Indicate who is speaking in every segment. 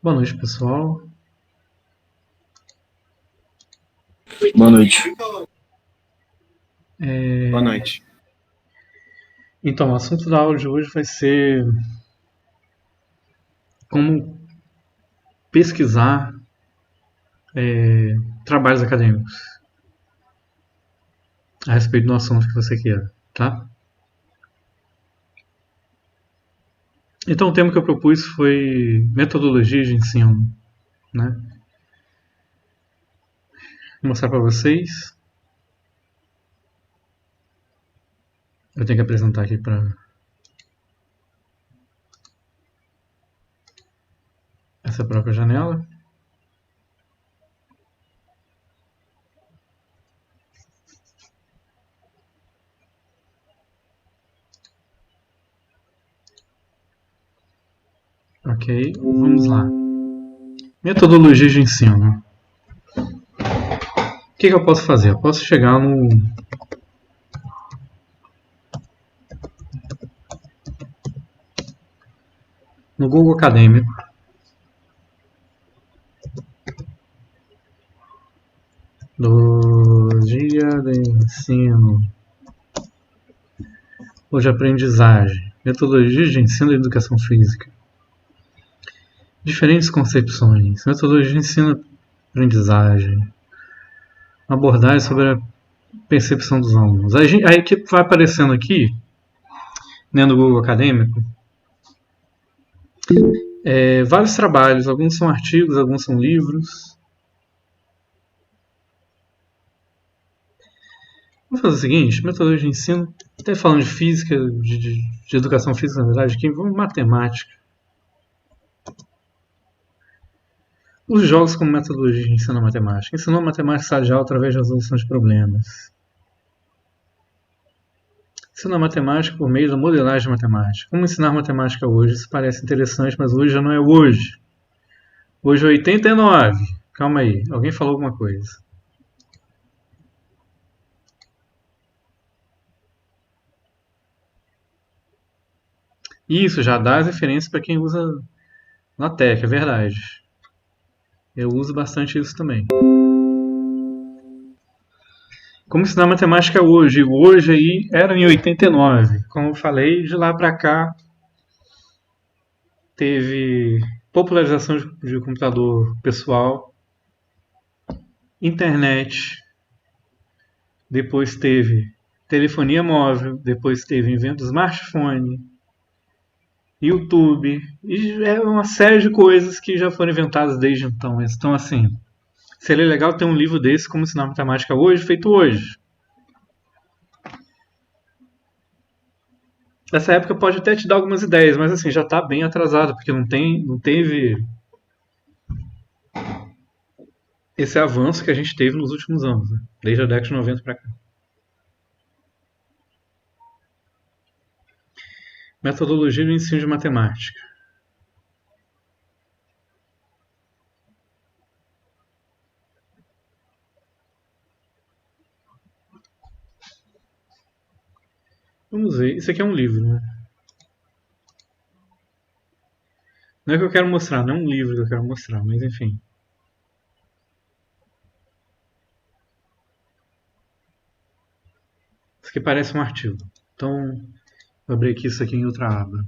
Speaker 1: Boa noite, pessoal.
Speaker 2: Boa noite. Boa
Speaker 1: É,
Speaker 2: noite.
Speaker 1: Então, o assunto da aula de hoje vai ser como pesquisar trabalhos acadêmicos a respeito do assunto que você queira, tá? Então, o tema que eu propus foi metodologia de ensino, né? Vou mostrar para vocês. Eu tenho que apresentar aqui para essa própria janela. Ok, vamos lá. Metodologia de ensino. O que eu posso fazer? Eu posso chegar no Google Acadêmico. Metodologia de ensino ou de aprendizagem. Metodologia de ensino e educação física. Diferentes concepções. Metodologia de ensino e aprendizagem. Abordagem sobre a percepção dos alunos. Aí que vai aparecendo aqui, né, no Google Acadêmico, vários trabalhos. Alguns são artigos, alguns são livros. Vamos fazer o seguinte, metodologia de ensino, até falando de física, de educação física, na verdade, aqui, vamos matemática. Os jogos como metodologia de ensino à matemática. Ensinou a matemática em sala de aula através da resolução de problemas. Ensina matemática por meio da modelagem matemática. Como ensinar matemática hoje? Isso parece interessante, mas hoje já não é hoje. Hoje é 89. Calma aí, alguém falou alguma coisa. Isso já dá as referências para quem usa LaTeX, é verdade. Eu uso bastante isso também. Como ensinar matemática hoje? Hoje aí era em 89. Como eu falei, de lá para cá teve popularização de computador pessoal, internet, depois teve telefonia móvel, depois teve invento do smartphone, YouTube, e é uma série de coisas que já foram inventadas desde então. Então, assim, seria legal ter um livro desse, como ensinar matemática hoje, feito hoje. Essa época pode até te dar algumas ideias, mas assim, já está bem atrasado, porque não teve esse avanço que a gente teve nos últimos anos, né? Desde a década de 90 para cá. Metodologia do ensino de matemática. Vamos ver, isso aqui é um livro, né? Não é que eu quero mostrar, não é um livro que eu quero mostrar, mas enfim. Isso aqui parece um artigo. Então, vou abrir aqui isso aqui em outra aba.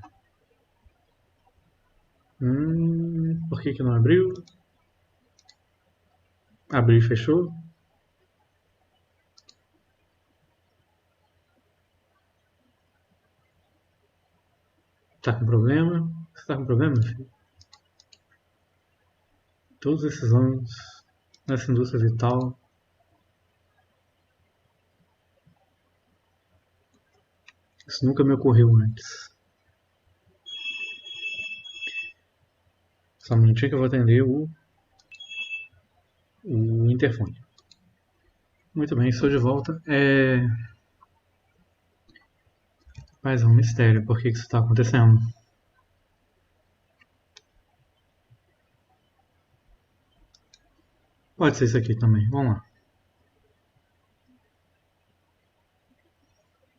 Speaker 1: Por que não abriu? Abriu e fechou? Tá com problema? Você tá com problema, meu filho? Todos esses anos nessa indústria vital. Isso nunca me ocorreu antes. Só um minutinho que eu vou atender o interfone. Muito bem, estou de volta. Mas é um mistério por que isso está acontecendo. Pode ser isso aqui também. Vamos lá.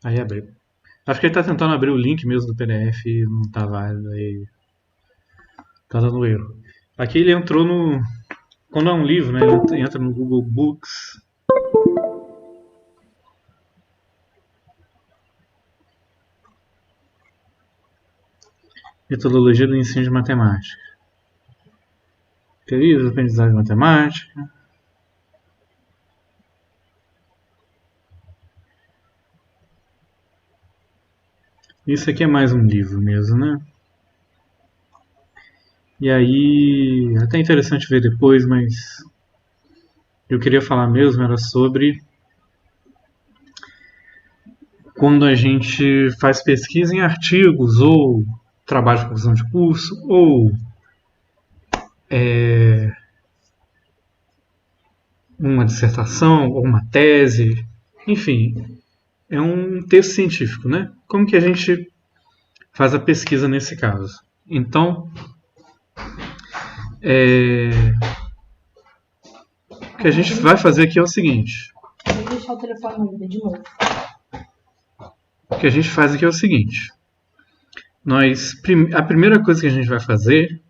Speaker 1: Aí abriu. Acho que ele está tentando abrir o link mesmo do PDF e não está válido. Aí tá dando erro. Aqui ele entrou no... Quando é um livro, né, ele entra no Google Books. Metodologia do ensino de matemática. Teoria da aprendizagem de matemática. Isso aqui é mais um livro mesmo, né? E aí, até interessante ver depois, mas eu queria falar mesmo era sobre quando a gente faz pesquisa em artigos ou trabalho de conclusão de curso ou uma dissertação ou uma tese, enfim, é um texto científico, né? Como que a gente faz a pesquisa nesse caso? Então, o que a gente vai fazer aqui é o seguinte.
Speaker 3: Vou deixar o telefone mudo de novo.
Speaker 1: O que a gente faz aqui é o seguinte. A primeira coisa que a gente vai fazer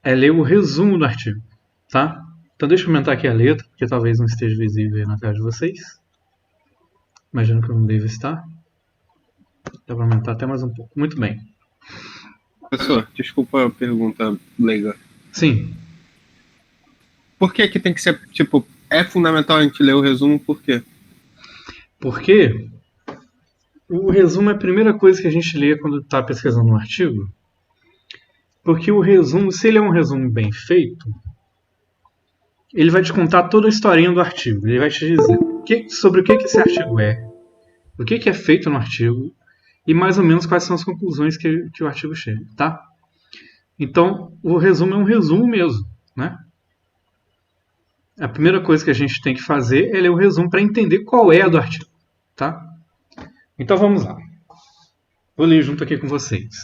Speaker 1: é ler o resumo do artigo, tá? Então deixa eu aumentar aqui a letra, porque talvez não esteja visível aí na tela de vocês. Imagino que não deve estar. Dá para aumentar até mais um pouco. Muito bem.
Speaker 4: Professor, desculpa a pergunta leiga.
Speaker 1: Sim.
Speaker 4: Por que tem que ser, tipo, é fundamental a gente ler o resumo, por quê?
Speaker 1: Porque o resumo é a primeira coisa que a gente lê quando está pesquisando um artigo. Porque o resumo, se ele é um resumo bem feito, ele vai te contar toda a historinha do artigo. Ele vai te dizer sobre o que esse artigo é, o que é feito no artigo e mais ou menos quais são as conclusões que o artigo chega, tá? Então, o resumo é um resumo mesmo, né? A primeira coisa que a gente tem que fazer é ler o resumo para entender qual é a do artigo, tá? Então vamos lá. Vou ler junto aqui com vocês.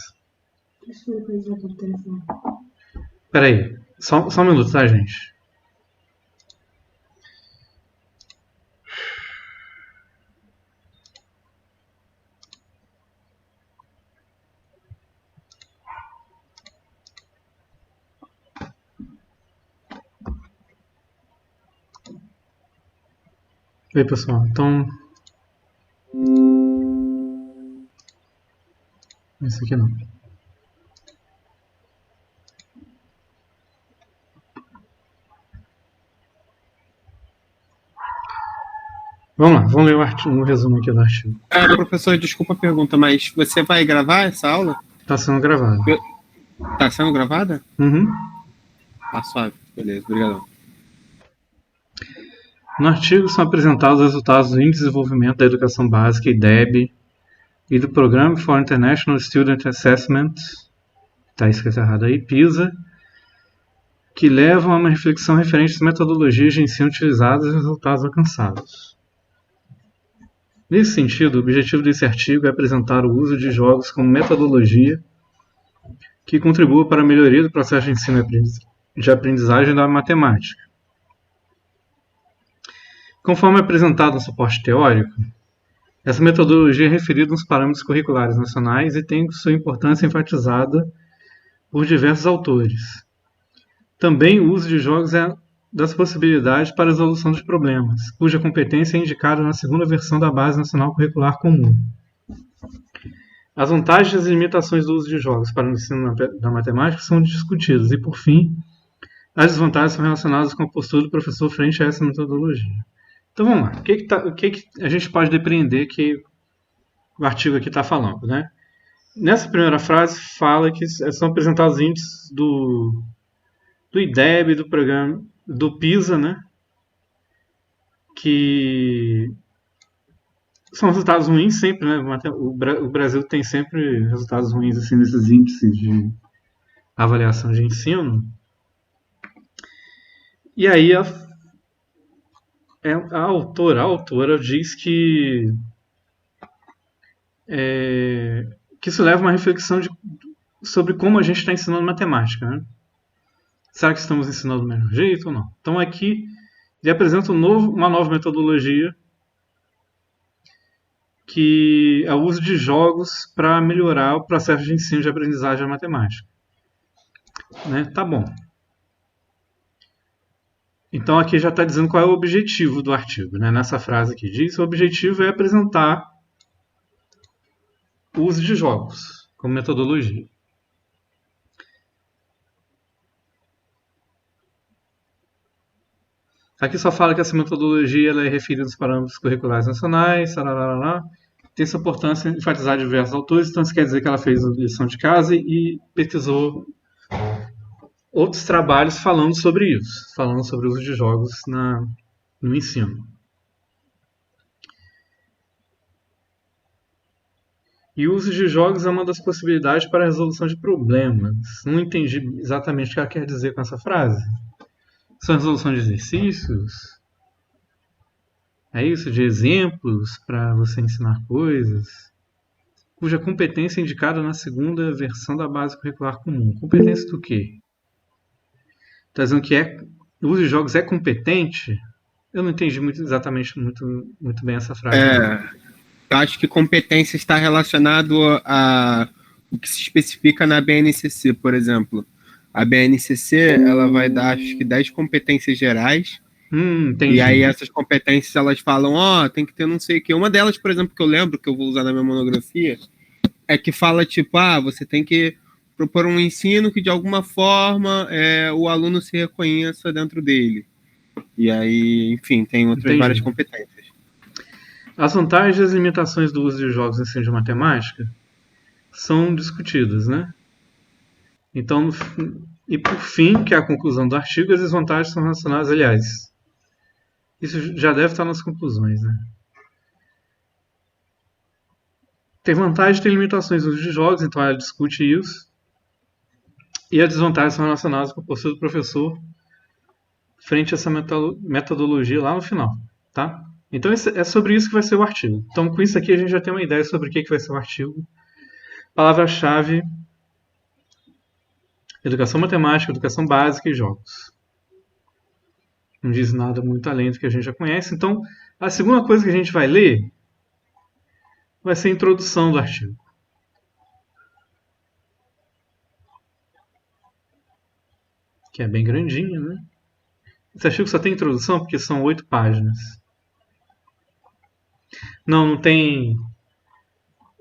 Speaker 1: Espera aí, só um minuto, tá, gente? Oi, pessoal. Então, esse aqui não. Vamos lá, vamos ler o resumo aqui do artigo.
Speaker 4: Professor, desculpa a pergunta, mas você vai gravar essa aula?
Speaker 1: Está sendo gravado.
Speaker 4: Tá sendo gravada?
Speaker 1: Uhum.
Speaker 4: Tá suave, beleza, obrigado.
Speaker 1: No artigo são apresentados os resultados do Índice de Desenvolvimento da Educação Básica, IDEB, e do Program for International Student Assessment, está escrito errado aí, PISA, que levam a uma reflexão referente às metodologias de ensino utilizadas e os resultados alcançados. Nesse sentido, o objetivo desse artigo é apresentar o uso de jogos como metodologia que contribua para a melhoria do processo de ensino e de aprendizagem da matemática. Conforme apresentado no suporte teórico, essa metodologia é referida nos parâmetros curriculares nacionais e tem sua importância enfatizada por diversos autores. Também o uso de jogos é das possibilidades para a resolução de problemas, cuja competência é indicada na segunda versão da Base Nacional Curricular Comum. As vantagens e limitações do uso de jogos para o ensino da matemática são discutidas e, por fim, as desvantagens são relacionadas com a postura do professor frente a essa metodologia. Então vamos lá, o que a gente pode depreender que o artigo aqui está falando, né? Nessa primeira frase fala que são apresentados índices do IDEB, do programa do PISA, né? Que são resultados ruins sempre, né? O Brasil tem sempre resultados ruins assim, nesses índices de avaliação de ensino. E aí a autora diz que isso leva a uma reflexão sobre como a gente está ensinando matemática, né? Será que estamos ensinando do mesmo jeito ou não? Então aqui ele apresenta uma nova metodologia que é o uso de jogos para melhorar o processo de ensino de aprendizagem da matemática. Né? Tá bom. Então aqui já está dizendo qual é o objetivo do artigo, né? Nessa frase aqui diz: o objetivo é apresentar o uso de jogos como metodologia. Aqui só fala que essa metodologia ela é referida aos parâmetros curriculares nacionais, tem sua importância em enfatizar diversos autores, então isso quer dizer que ela fez a lição de casa e pesquisou outros trabalhos falando sobre isso, falando sobre o uso de jogos no ensino. E o uso de jogos é uma das possibilidades para a resolução de problemas. Não entendi exatamente o que ela quer dizer com essa frase. São resolução de exercícios? É isso? De exemplos para você ensinar coisas? Cuja competência é indicada na segunda versão da base curricular comum. Competência do quê? Está dizendo que o uso de jogos é competente? Eu não entendi exatamente muito bem essa frase.
Speaker 4: Eu acho que competência está relacionado a o que se especifica na BNCC, por exemplo. A BNCC ela vai dar, acho que 10 competências gerais.
Speaker 1: Entendi.
Speaker 4: E aí essas competências elas falam, tem que ter não sei o que. Uma delas, por exemplo, que eu lembro, que eu vou usar na minha monografia, é que fala tipo, você tem que propor um ensino que de alguma forma o aluno se reconheça dentro dele. E aí, enfim, tem outras várias competências.
Speaker 1: As vantagens e as limitações do uso de jogos no ensino de matemática são discutidas, né? Então, e por fim, que é a conclusão do artigo, as desvantagens são relacionadas, aliás, isso já deve estar nas conclusões, né? Tem vantagens e tem limitações no uso de jogos, então ela discute isso. E as desvantagens são relacionadas com a postura do professor frente a essa metodologia lá no final, tá? Então é sobre isso que vai ser o artigo. Então com isso aqui a gente já tem uma ideia sobre o que vai ser o artigo. Palavra-chave: educação matemática, educação básica e jogos. Não diz nada muito além do que a gente já conhece. Então a segunda coisa que a gente vai ler vai ser a introdução do artigo. Que é bem grandinha, né? Esse artigo só tem introdução porque são 8 páginas. Não tem.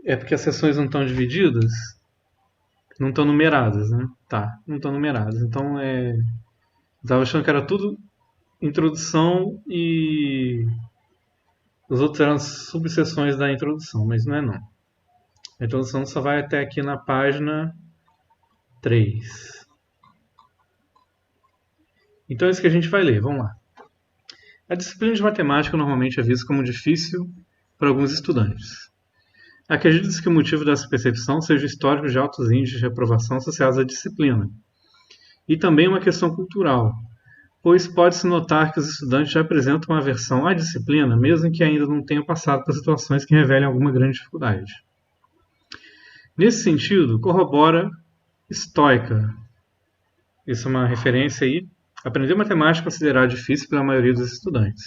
Speaker 1: É porque as sessões não estão divididas. Não estão numeradas, né? Tá, não estão numeradas. Então eu estava achando que era tudo introdução e os outros eram subseções da introdução, mas não é não. A introdução só vai até aqui na página 3. Então é isso que a gente vai ler, vamos lá. A disciplina de matemática normalmente é vista como difícil para alguns estudantes. Acredita-se que o motivo dessa percepção seja o histórico de altos índices de reprovação associados à disciplina. E também uma questão cultural, pois pode-se notar que os estudantes já apresentam uma aversão à disciplina, mesmo que ainda não tenham passado por situações que revelem alguma grande dificuldade. Nesse sentido, corrobora estoica. Isso é uma referência aí. Aprender matemática é considerado difícil pela maioria dos estudantes.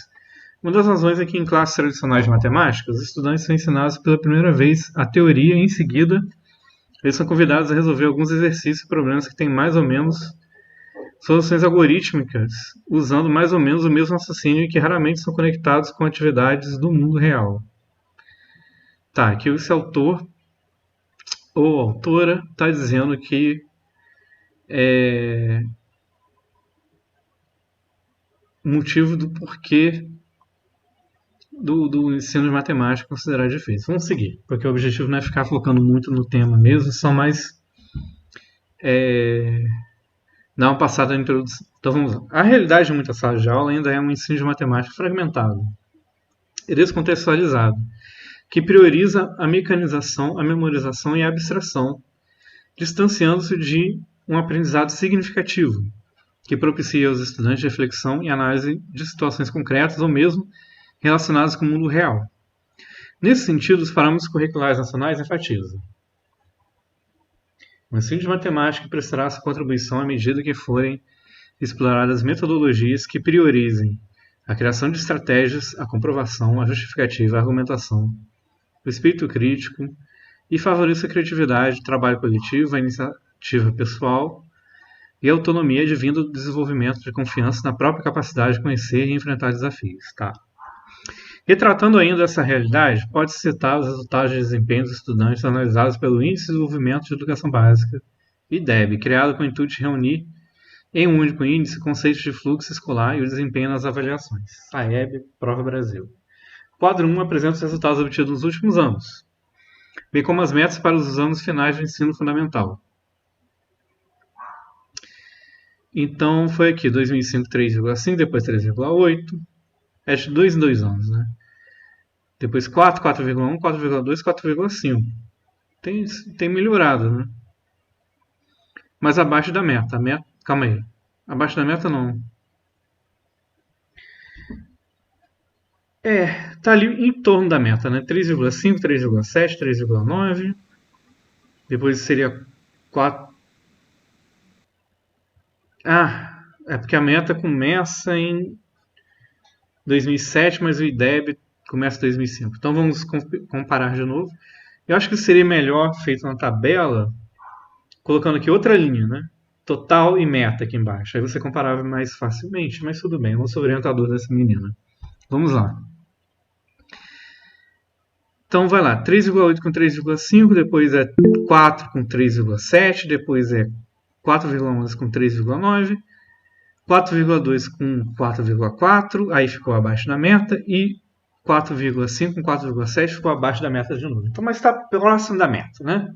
Speaker 1: Uma das razões é que em classes tradicionais de matemática, os estudantes são ensinados pela primeira vez a teoria e em seguida eles são convidados a resolver alguns exercícios e problemas que têm mais ou menos soluções algorítmicas, usando mais ou menos o mesmo raciocínio e que raramente são conectados com atividades do mundo real. Tá, aqui esse autor ou autora está dizendo que o motivo do porquê do ensino de matemática considerar difícil. Vamos seguir, porque o objetivo não é ficar focando muito no tema mesmo, só mais dar uma passada na introdução. Então vamos lá. A realidade de muitas salas de aula ainda é um ensino de matemática fragmentado e descontextualizado, que prioriza a mecanização, a memorização e a abstração, distanciando-se de um aprendizado significativo, que propicia aos estudantes reflexão e análise de situações concretas ou mesmo relacionadas com o mundo real. Nesse sentido, os parâmetros curriculares nacionais enfatizam: o ensino de matemática prestará sua contribuição à medida que forem exploradas metodologias que priorizem a criação de estratégias, a comprovação, a justificativa, a argumentação, o espírito crítico e favoreça a criatividade, o trabalho coletivo, a iniciativa pessoal e autonomia advindo do desenvolvimento de confiança na própria capacidade de conhecer e enfrentar desafios. Tá. Retratando ainda essa realidade, pode-se citar os resultados de desempenho dos estudantes analisados pelo Índice de Desenvolvimento de Educação Básica, IDEB, criado com o intuito de reunir em um único índice conceitos de fluxo escolar e o desempenho nas avaliações. SAEB, Prova Brasil. Quadro 1 apresenta os resultados obtidos nos últimos anos, bem como as metas para os anos finais do ensino fundamental. Então, foi aqui, 2005, 3,5, depois 3,8. É de 2 em 2 anos, né? Depois 4, 4,1, 4,2, 4,5. Tem melhorado, né? Mas abaixo da meta. Calma aí. Abaixo da meta, não. Tá ali em torno da meta, né? 3,5, 3,7, 3,9. Depois seria 4. É porque a meta começa em 2007, mas o IDEB começa em 2005. Então vamos comparar de novo. Eu acho que seria melhor feito na tabela, colocando aqui outra linha, né? Total e meta aqui embaixo. Aí você comparava mais facilmente, mas tudo bem. Eu não sou orientador dessa menina. Vamos lá. Então vai lá. 3,8 com 3,5, depois é 4 com 3,7, depois é 4,11 com 3,9, 4,2 com 4,4, aí ficou abaixo da meta, e 4,5 com 4,7 ficou abaixo da meta de novo. Então, mas está próximo da meta, né?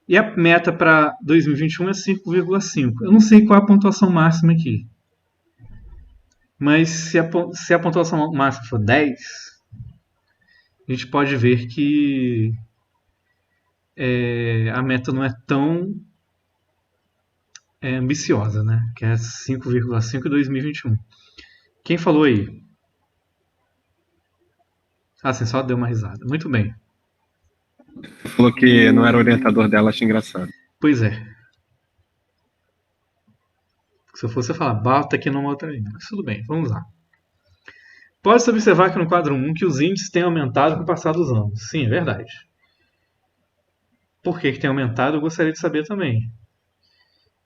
Speaker 1: E a meta para 2021 é 5,5. Eu não sei qual é a pontuação máxima aqui. Mas se a pontuação máxima for 10, a gente pode ver que a meta não é tão ambiciosa, né? Que é 5,5 em 2021. Quem falou aí? Você só deu uma risada. Muito bem.
Speaker 4: Falou que não era orientador dela, acho engraçado.
Speaker 1: Pois é. Se eu fosse falar, bata aqui numa outra linha. Mas tudo bem, vamos lá. Pode-se observar aqui no quadro 1 que os índices têm aumentado com o passar dos anos. Sim, é verdade. Por que tem aumentado? Eu gostaria de saber também.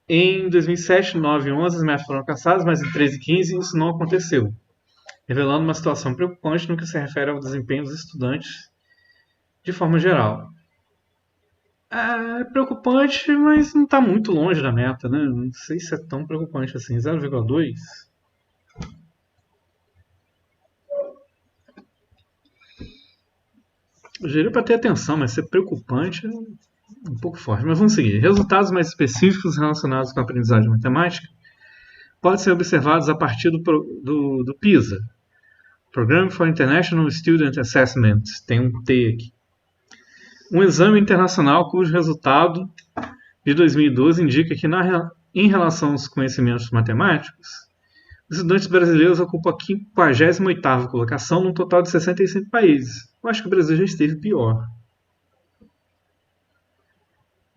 Speaker 1: Em 2007, 2009 e 2011 as metas foram alcançadas, mas em 2013 e 2015 isso não aconteceu, revelando uma situação preocupante no que se refere ao desempenho dos estudantes de forma geral. É preocupante, mas não está muito longe da meta, né? Não sei se é tão preocupante assim. 0,2? Eu diria para ter atenção, mas ser preocupante é um pouco forte. Mas vamos seguir. Resultados mais específicos relacionados com a aprendizagem matemática podem ser observados a partir do PISA, Program for International Student Assessment, tem um T aqui. Um exame internacional cujo resultado de 2012 indica que, em relação aos conhecimentos matemáticos, os estudantes brasileiros ocupam a 58ª colocação num total de 65 países. Eu acho que o Brasil já esteve pior.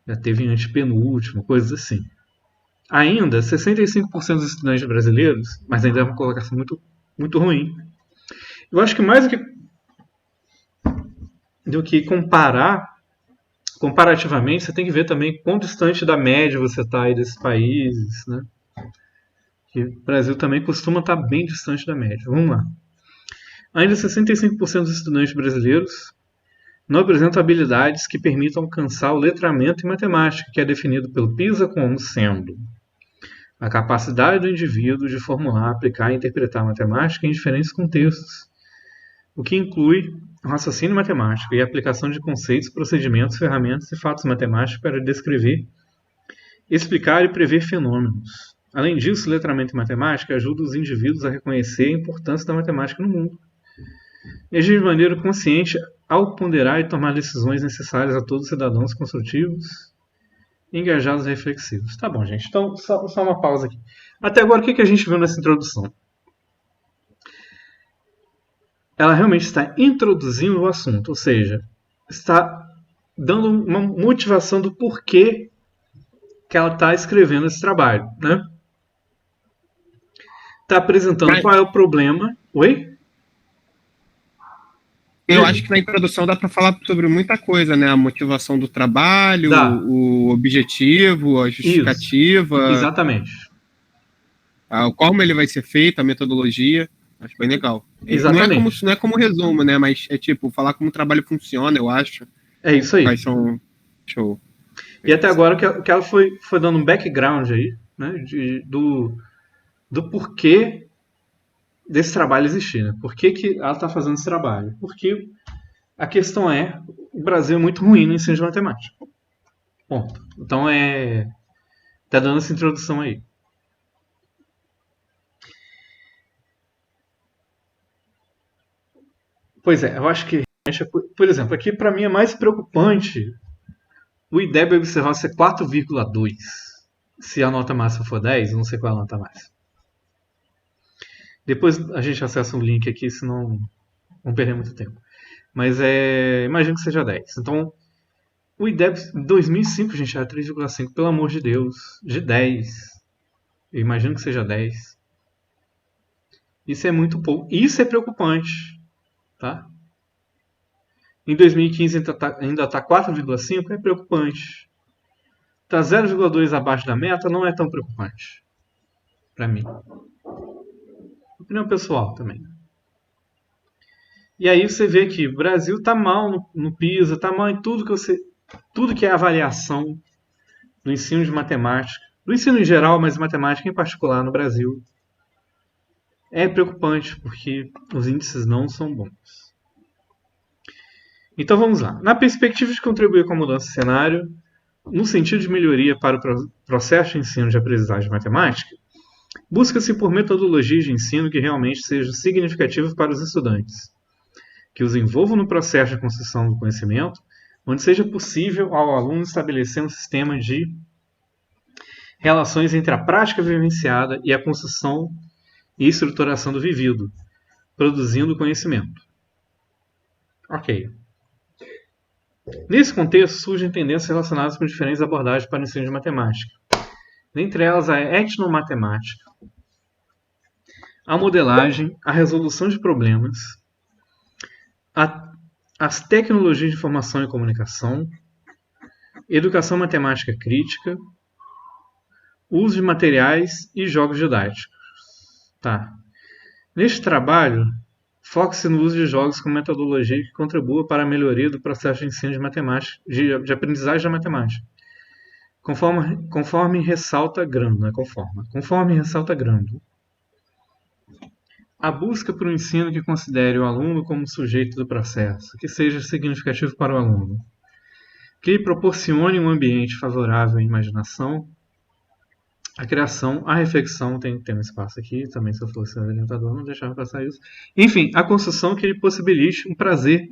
Speaker 1: Já teve antepenúltimo, coisas assim. Ainda, 65% dos estudantes brasileiros, mas ainda é uma colocação muito, muito ruim. Eu acho que mais do que comparativamente, você tem que ver também quão distante da média você está aí desses países, né? Que o Brasil também costuma estar bem distante da média. Vamos lá. Ainda 65% dos estudantes brasileiros não apresentam habilidades que permitam alcançar o letramento em matemática, que é definido pelo PISA como sendo a capacidade do indivíduo de formular, aplicar e interpretar a matemática em diferentes contextos, o que inclui o raciocínio matemático e a aplicação de conceitos, procedimentos, ferramentas e fatos matemáticos para descrever, explicar e prever fenômenos. Além disso, o letramento em matemática ajuda os indivíduos a reconhecer a importância da matemática no mundo e agir de maneira consciente ao ponderar e tomar decisões necessárias a todos os cidadãos construtivos, engajados e reflexivos. Tá bom, gente. Então, só uma pausa aqui. Até agora, o que a gente viu nessa introdução? Ela realmente está introduzindo o assunto, ou seja, está dando uma motivação do porquê que ela está escrevendo esse trabalho, né? Está apresentando qual é o problema. Oi?
Speaker 4: Eu acho que na introdução dá para falar sobre muita coisa, né? A motivação do trabalho,
Speaker 1: Dá.
Speaker 4: o objetivo, a justificativa,
Speaker 1: Exatamente.
Speaker 4: como ele vai ser feito, a metodologia. Acho bem legal.
Speaker 1: Exatamente.
Speaker 4: Não é como resumo, né? Mas é tipo, falar como o trabalho funciona, eu acho.
Speaker 1: É isso aí.
Speaker 4: Quais são. Show.
Speaker 1: E até agora que ela foi dando um background aí, né? Do porquê desse trabalho existir, né? Por que ela está fazendo esse trabalho? Porque a questão é, o Brasil é muito ruim no ensino de matemática. Ponto. Então tá dando essa introdução aí. Pois é, eu acho que, por exemplo, aqui para mim é mais preocupante o IDEB observar ser 4,2. Se a nota máxima for 10, eu não sei qual é a nota máxima. Depois a gente acessa o link aqui, senão vamos perder muito tempo. Mas imagino que seja 10. Então, o IDEB em 2005, gente, era 3,5. Pelo amor de Deus. De 10. Eu imagino que seja 10. Isso é muito pouco. Isso é preocupante. Tá? Em 2015 ainda está 4,5, é preocupante. Tá 0,2 abaixo da meta não é tão preocupante. Para mim. Opinião pessoal também. E aí você vê que o Brasil tá mal no PISA, tá mal em tudo que é avaliação do ensino de matemática, do ensino em geral, mas matemática em particular no Brasil. É preocupante porque os índices não são bons. Então vamos lá. Na perspectiva de contribuir com a mudança de cenário, no sentido de melhoria para o processo de ensino de aprendizagem matemática, busca-se por metodologias de ensino que realmente sejam significativas para os estudantes, que os envolvam no processo de construção do conhecimento, onde seja possível ao aluno estabelecer um sistema de relações entre a prática vivenciada e a construção e estruturação do vivido, produzindo conhecimento. Ok. Nesse contexto, surgem tendências relacionadas com diferentes abordagens para o ensino de matemática. Dentre elas, a etnomatemática, a modelagem, a resolução de problemas, as tecnologias de informação e comunicação, educação matemática crítica, uso de materiais e jogos didáticos. Tá. Neste trabalho, foca-se no uso de jogos como metodologia que contribua para a melhoria do processo de ensino de matemática, de aprendizagem da matemática. Conforme ressalta Grando, conforme ressalta Grando. A busca por um ensino que considere o aluno como sujeito do processo, que seja significativo para o aluno, que lhe proporcione um ambiente favorável à imaginação, a criação, a reflexão, tem um espaço aqui, também se eu fosse orientador não deixava passar isso. Enfim, a construção que lhe possibilite um prazer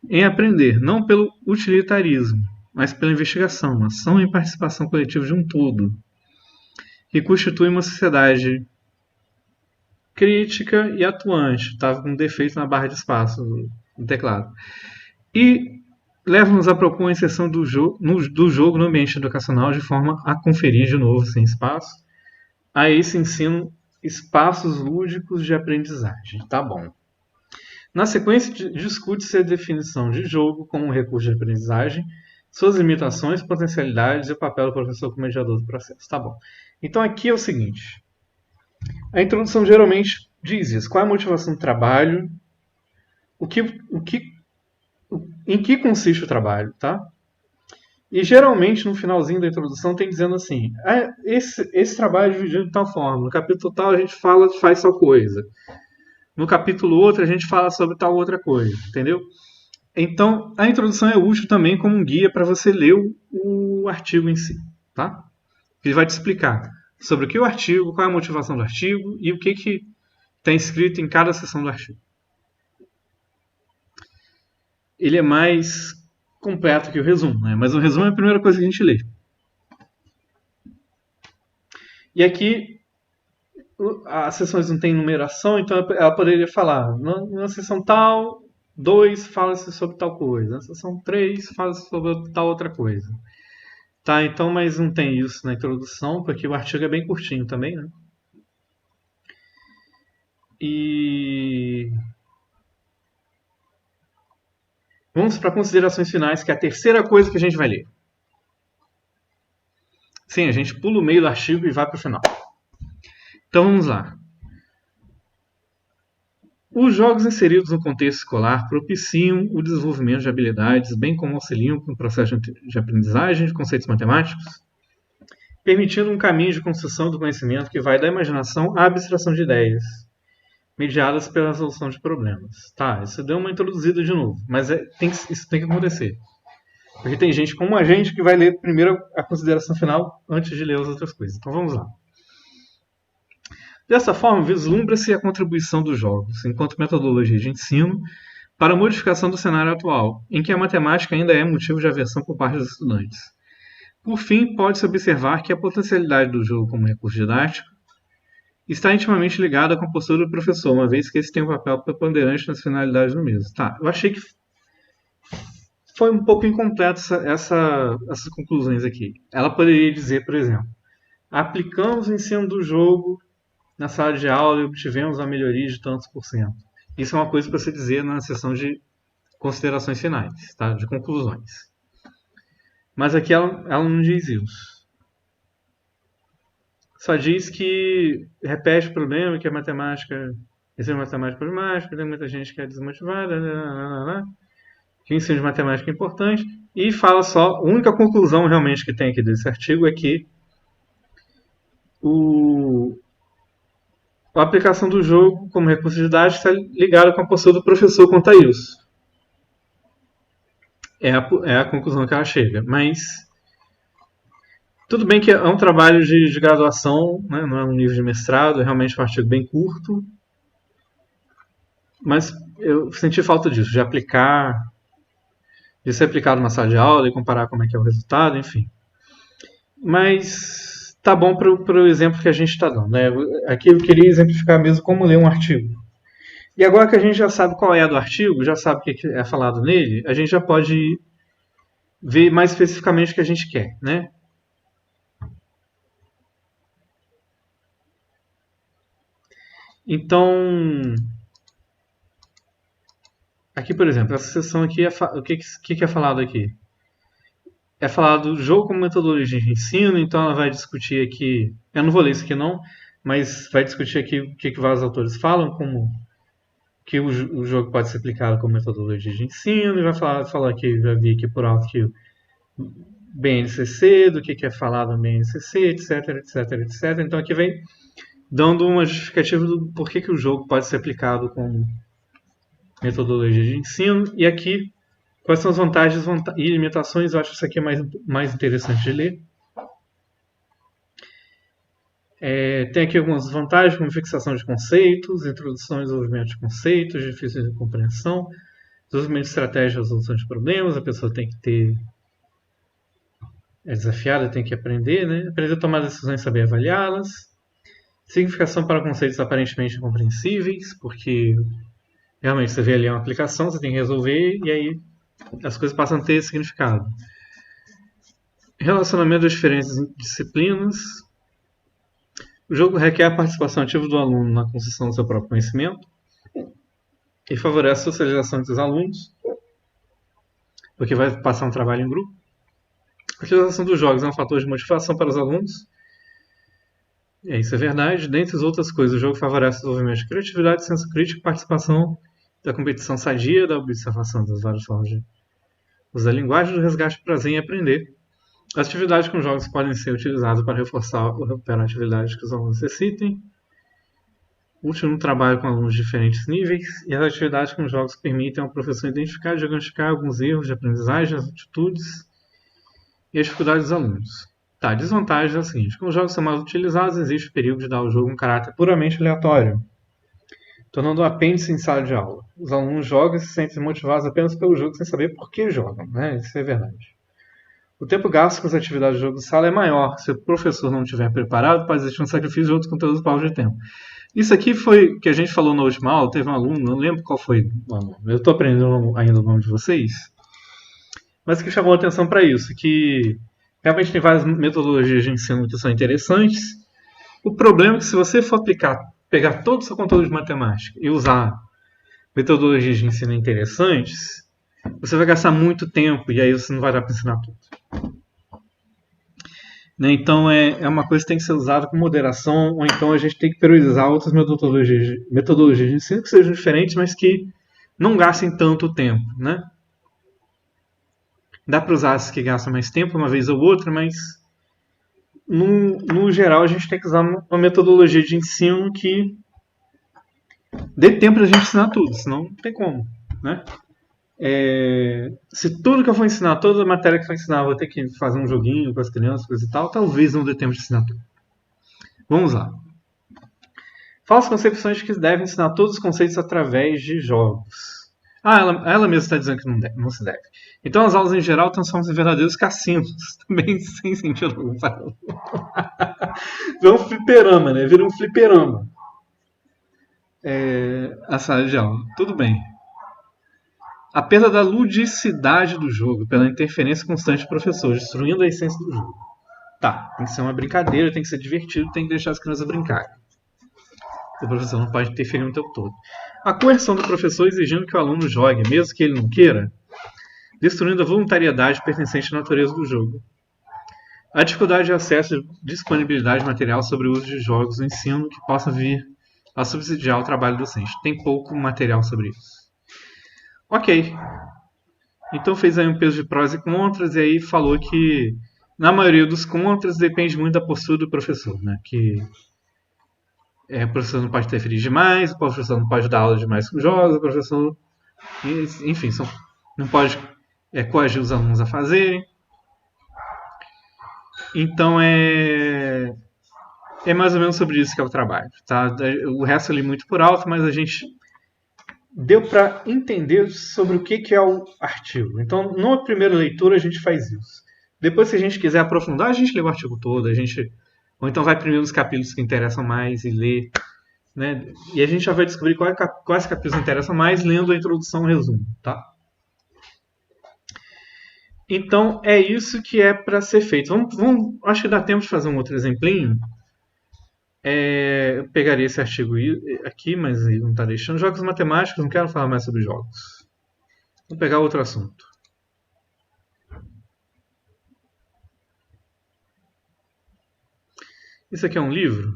Speaker 1: em aprender, não pelo utilitarismo, mas pela investigação, ação e participação coletiva de um todo, que constitui uma sociedade crítica e atuante. Estava com um defeito na barra de espaço do teclado. E leva-nos a propor uma inserção do jogo no ambiente educacional de forma a conferir de novo, sem espaço, a esse ensino espaços lúdicos de aprendizagem. Tá bom. Na sequência, discute-se a definição de jogo como um recurso de aprendizagem, suas limitações, potencialidades e o papel do professor como mediador do processo. Tá bom. Então aqui é o seguinte. A introdução geralmente diz isso. Qual é a motivação do trabalho? Em que consiste o trabalho, tá? E geralmente no finalzinho da introdução tem dizendo assim: esse trabalho é dividido de tal forma. No capítulo tal a gente faz tal coisa. No capítulo outro a gente fala sobre tal outra coisa, entendeu? Então a introdução é útil também como um guia para você ler o artigo em si, tá? Ele vai te explicar sobre o que é o artigo, qual é a motivação do artigo e o que está escrito em cada seção do artigo. Ele é mais completo que o resumo, né? Mas o resumo é a primeira coisa que a gente lê. E aqui as sessões não têm numeração, então ela poderia falar na sessão tal, 2 fala-se sobre tal coisa, na sessão 3 fala-se sobre tal outra coisa. Tá, então, mas não tem isso na introdução, porque o artigo é bem curtinho também, né? E Vamos para considerações finais, que é a terceira coisa que a gente vai ler. Sim, a gente pula o meio do artigo e vai para o final. Então vamos lá. Os jogos inseridos no contexto escolar propiciam o desenvolvimento de habilidades, bem como auxiliam no processo de aprendizagem de conceitos matemáticos, permitindo um caminho de construção do conhecimento que vai da imaginação à abstração de ideias, mediadas pela resolução de problemas. Tá, isso deu uma introduzida de novo, mas isso tem que acontecer. Porque tem gente como a gente que vai ler primeiro a consideração final antes de ler as outras coisas. Então vamos lá. Dessa forma, vislumbra-se a contribuição dos jogos, enquanto metodologia de ensino, para a modificação do cenário atual, em que a matemática ainda é motivo de aversão por parte dos estudantes. Por fim, pode-se observar que a potencialidade do jogo como recurso didático está intimamente ligada com a postura do professor, uma vez que esse tem um papel preponderante nas finalidades do mesmo. Tá, eu achei que foi um pouco incompleto essas conclusões aqui. Ela poderia dizer, por exemplo, aplicamos o ensino do jogo na sala de aula e obtivemos uma melhoria de tantos por cento. Isso é uma coisa para você dizer na sessão de considerações finais, tá? De conclusões. Mas aqui ela não diz isso. Só diz que repete o problema, que a matemática, ensino de matemática problemática, tem muita gente que é desmotivada, que o ensino de matemática é importante, e fala só, a única conclusão realmente que tem aqui desse artigo é que a aplicação do jogo como recurso didático está ligada com a postura do professor quanto a isso. É a conclusão que ela chega. Mas tudo bem que é um trabalho de graduação, né? Não é um nível de mestrado, é realmente um artigo bem curto. Mas eu senti falta disso, de ser aplicado numa sala de aula e comparar como é que é o resultado, enfim. Mas tá bom para o exemplo que a gente está dando, né? Aqui eu queria exemplificar mesmo como ler um artigo. E agora que a gente já sabe qual é a do artigo, já sabe o que é falado nele, a gente já pode ver mais especificamente o que a gente quer, né? Então, aqui, por exemplo, essa seção aqui, o que é falado aqui? É falado do jogo como metodologia de ensino, então ela vai discutir aqui, eu não vou ler isso aqui não, mas vai discutir aqui o que vários autores falam, como que o jogo pode ser aplicado como metodologia de ensino, e vai falar aqui, já vi aqui por alto que o BNCC, do que é falado no BNCC, etc, etc, etc. Então aqui vem dando uma justificativa do porquê que o jogo pode ser aplicado como metodologia de ensino, e aqui quais são as vantagens e limitações. Eu acho isso aqui mais interessante de ler. Tem aqui algumas vantagens, como fixação de conceitos, introdução e desenvolvimento de conceitos, difíceis de compreensão, desenvolvimento de estratégia de resolução de problemas. A pessoa tem que é desafiada, tem que aprender, né? Aprender a tomar decisões e saber avaliá-las. Significação para conceitos aparentemente incompreensíveis, porque realmente você vê ali uma aplicação, você tem que resolver, e aí as coisas passam a ter significado. Relacionamento das diferentes disciplinas. O jogo requer a participação ativa do aluno na construção do seu próprio conhecimento e favorece a socialização entre os alunos, porque vai passar um trabalho em grupo. A utilização dos jogos é um fator de motivação para os alunos. Isso é verdade. Dentre as outras coisas, o jogo favorece o desenvolvimento de criatividade, senso crítico, participação da competição sadia, da observação das várias formas de usar a linguagem, do resgate de prazer em aprender. As atividades com jogos podem ser utilizadas para reforçar ou recuperar atividades que os alunos necessitem. Útil no trabalho com alunos de diferentes níveis. E as atividades com jogos permitem ao professor identificar e diagnosticar alguns erros de aprendizagem, as atitudes e as dificuldades dos alunos. Tá, desvantagem é o seguinte: como os jogos são mal utilizados, existe o perigo de dar ao jogo um caráter puramente aleatório, tornando o apêndice em sala de aula. Os alunos jogam e se sentem motivados apenas pelo jogo sem saber por que jogam, né? Isso é verdade. O tempo gasto com as atividades de jogo de sala é maior. Se o professor não estiver preparado, pode existir um sacrifício de outros conteúdos para o de tempo. Isso aqui foi que a gente falou na última aula. Teve um aluno, não lembro qual foi o aluno, eu estou aprendendo ainda o nome de vocês, mas que chamou a atenção para isso, que realmente tem várias metodologias de ensino que são interessantes. O problema é que se você for pegar todo o seu conteúdo de matemática e usar metodologias de ensino interessantes, você vai gastar muito tempo e aí você não vai dar para ensinar tudo. Né? Então é uma coisa que tem que ser usada com moderação, ou então a gente tem que priorizar outras metodologias de ensino que sejam diferentes, mas que não gastem tanto tempo. Né? Dá para usar as que gastam mais tempo uma vez ou outra, mas no geral a gente tem que usar uma metodologia de ensino que dê tempo para a gente ensinar tudo, senão não tem como. Né? Se tudo que eu for ensinar, toda a matéria que eu for ensinar, eu vou ter que fazer um joguinho com as crianças, coisa e tal, talvez não dê tempo de ensinar tudo. Vamos lá. Falsas concepções de que devem ensinar todos os conceitos através de jogos. Ela mesma está dizendo que não se deve. Então as aulas em geral transformam-se em verdadeiros cassinos, também sem sentido algum. Vira um fliperama, né? Vira um fliperama. A sala de aula. Tudo bem. A perda da ludicidade do jogo pela interferência constante do professor, destruindo a essência do jogo. Tá, tem que ser uma brincadeira, tem que ser divertido, tem que deixar as crianças brincarem. O professor não pode interferir o tempo todo. A coerção do professor exigindo que o aluno jogue, mesmo que ele não queira, destruindo a voluntariedade pertencente à natureza do jogo. A dificuldade de acesso e disponibilidade de material sobre o uso de jogos no ensino que possa vir a subsidiar o trabalho docente. Tem pouco material sobre isso. Ok. Então fez aí um peso de prós e contras e aí falou que na maioria dos contras depende muito da postura do professor, né? Que o professor não pode interferir demais, o professor não pode dar aula demais com jogos, o professor, enfim, não pode coagir os alunos a fazerem. Então é mais ou menos sobre isso que é o trabalho. Tá? O resto eu li muito por alto, mas a gente deu para entender sobre o que é o artigo. Então, na primeira leitura a gente faz isso. Depois, se a gente quiser aprofundar, a gente lê o artigo todo, ou então vai primeiro nos capítulos que interessam mais e lê. Né? E a gente já vai descobrir quais capítulos interessam mais lendo a introdução e o resumo. Tá? Então, é isso que é para ser feito. Acho que dá tempo de fazer um outro exemplinho. Eu pegaria esse artigo aqui, mas ele não está deixando. Jogos matemáticos, não quero falar mais sobre jogos. Vou pegar outro assunto. Isso aqui é um livro?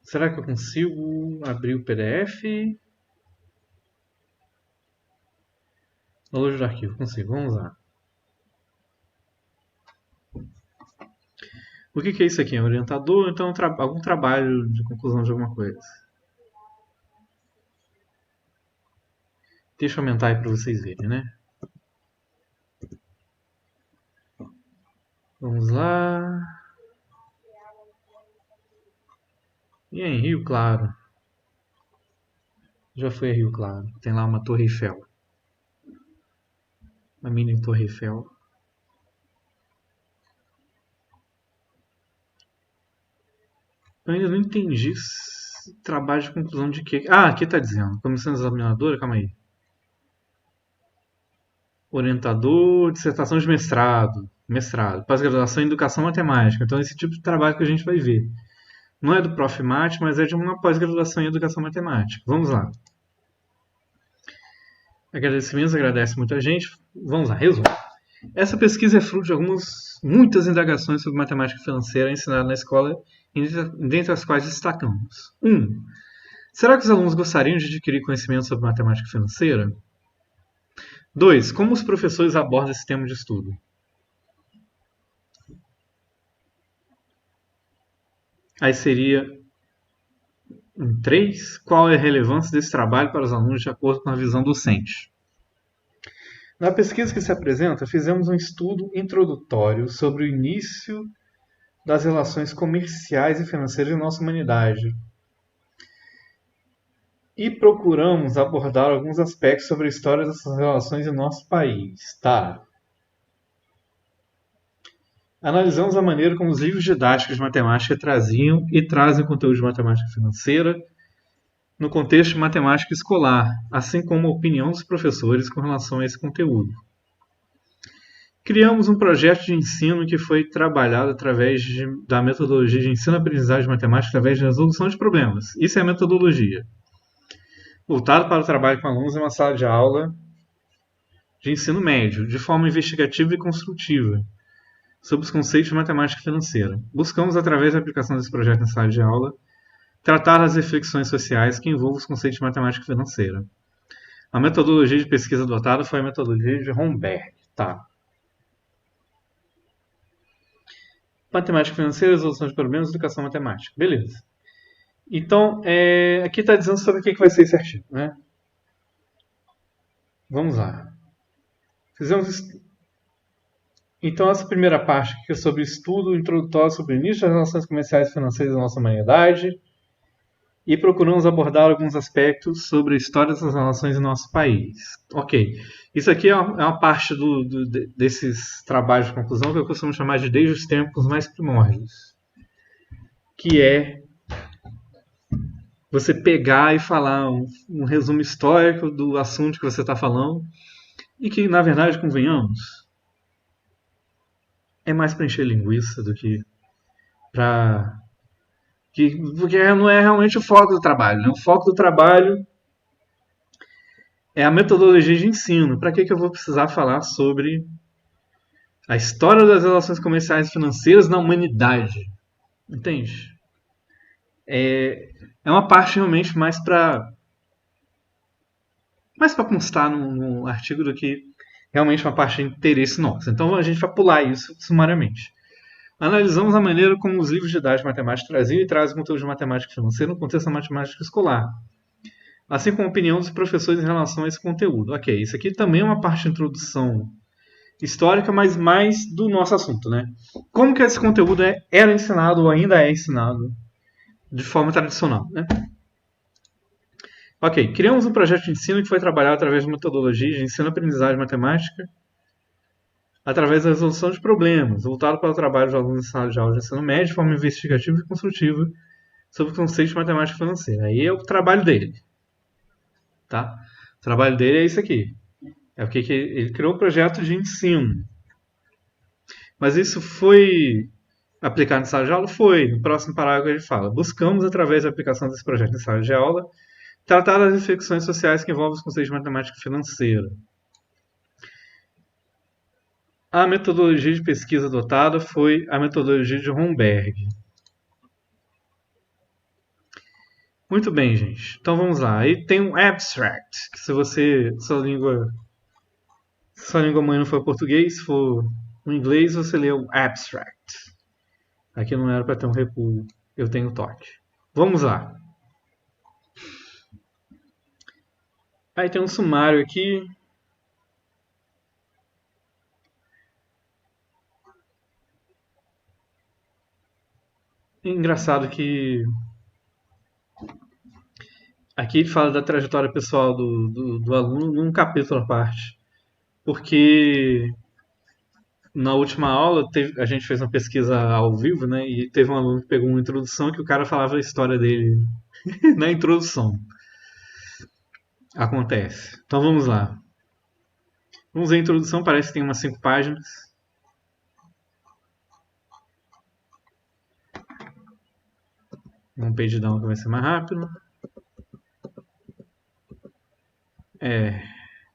Speaker 1: Será que eu consigo abrir o PDF? Download do arquivo, consigo. Vamos lá. O que é isso aqui? É um orientador? Então algum trabalho de conclusão de alguma coisa. Deixa eu aumentar aí para vocês verem, né? Vamos lá. E em Rio Claro. Já fui a Rio Claro. Tem lá uma Torre Eiffel. Uma mini Torre Eiffel. Eu ainda não entendi trabalho de conclusão de quê. Aqui está dizendo. Comissão examinadora, calma aí. Orientador, dissertação de mestrado. Pós-graduação em educação matemática. Então esse tipo de trabalho que a gente vai ver. Não é do Prof. Mate, mas é de uma pós-graduação em educação matemática. Vamos lá. Agradecimentos, agradece muita gente. Vamos lá, resumo. Essa pesquisa é fruto de muitas indagações sobre matemática financeira ensinada na escola, dentre as quais destacamos. 1. Será que os alunos gostariam de adquirir conhecimento sobre matemática financeira? 2. Como os professores abordam esse tema de estudo? Aí seria 3. Qual é a relevância desse trabalho para os alunos de acordo com a visão docente? Na pesquisa que se apresenta, fizemos um estudo introdutório sobre o início das relações comerciais e financeiras em nossa humanidade. E procuramos abordar alguns aspectos sobre a história dessas relações em nosso país. Tá. Analisamos a maneira como os livros didáticos de matemática traziam e trazem conteúdo de matemática financeira no contexto de matemática escolar, assim como a opinião dos professores com relação a esse conteúdo. Criamos um projeto de ensino que foi trabalhado através da metodologia de ensino-aprendizagem matemática através de resolução de problemas. Isso é a metodologia. Voltado para o trabalho com alunos em uma sala de aula de ensino médio, de forma investigativa e construtiva, sobre os conceitos de matemática financeira. Buscamos, através da aplicação desse projeto em sala de aula, tratar as reflexões sociais que envolvem os conceitos de matemática financeira. A metodologia de pesquisa adotada foi a metodologia de Romberg. Tá. Matemática financeira, resolução de problemas, educação matemática. Beleza. Então, aqui está dizendo sobre o que vai ser esse artigo, né? Vamos lá. Então, essa primeira parte aqui é sobre estudo introdutório sobre o início das relações comerciais e financeiras da nossa humanidade e procuramos abordar alguns aspectos sobre a história dessas relações em nosso país. Ok. Isso aqui é uma parte desses trabalhos de conclusão que eu costumo chamar de desde os tempos mais primórdios, que é você pegar e falar um resumo histórico do assunto que você está falando e que, na verdade, convenhamos, é mais para encher linguiça do que para... Porque não é realmente o foco do trabalho. Né? O foco do trabalho é a metodologia de ensino. Para que eu vou precisar falar sobre a história das relações comerciais e financeiras na humanidade? Entende? É uma parte realmente mais para constar no artigo do que realmente uma parte de interesse nosso. Então a gente vai pular isso sumariamente. Analisamos a maneira como os livros didáticos de matemática traziam e trazem conteúdo de matemática financeira no contexto da matemática escolar, assim como a opinião dos professores em relação a esse conteúdo. Ok, isso aqui também é uma parte de introdução histórica, mas mais do nosso assunto, né? Como que esse conteúdo era ensinado ou ainda é ensinado de forma tradicional, né? Ok, criamos um projeto de ensino que foi trabalhado através de metodologias de ensino-aprendizagem matemática através da resolução de problemas, voltado para o trabalho de alunos em sala de aula de ensino médio de forma investigativa e construtiva sobre o conceito de matemática financeira. Aí é o trabalho dele. Tá? O trabalho dele é isso aqui. É o que ele criou um projeto de ensino. Mas isso foi aplicado em sala de aula? Foi. No próximo parágrafo ele fala: buscamos, através da aplicação desse projeto em sala de aula, tratar das reflexões sociais que envolvem os conceitos de matemática financeira. A metodologia de pesquisa adotada foi a metodologia de Romberg. Muito bem, gente. Então vamos lá. Aí tem um abstract, que se sua língua mãe não for português, se for o inglês, você lê o abstract. Aqui não era para ter um recuo, eu tenho toque. Vamos lá. Aí tem um sumário aqui. Engraçado que aqui ele fala da trajetória pessoal do aluno num capítulo à parte. Porque na última aula a gente fez uma pesquisa ao vivo, né? E teve um aluno que pegou uma introdução que o cara falava a história dele na introdução. Acontece. Então vamos lá. Vamos ver a introdução, parece que tem umas 5 páginas. Um page down que vai ser mais rápido.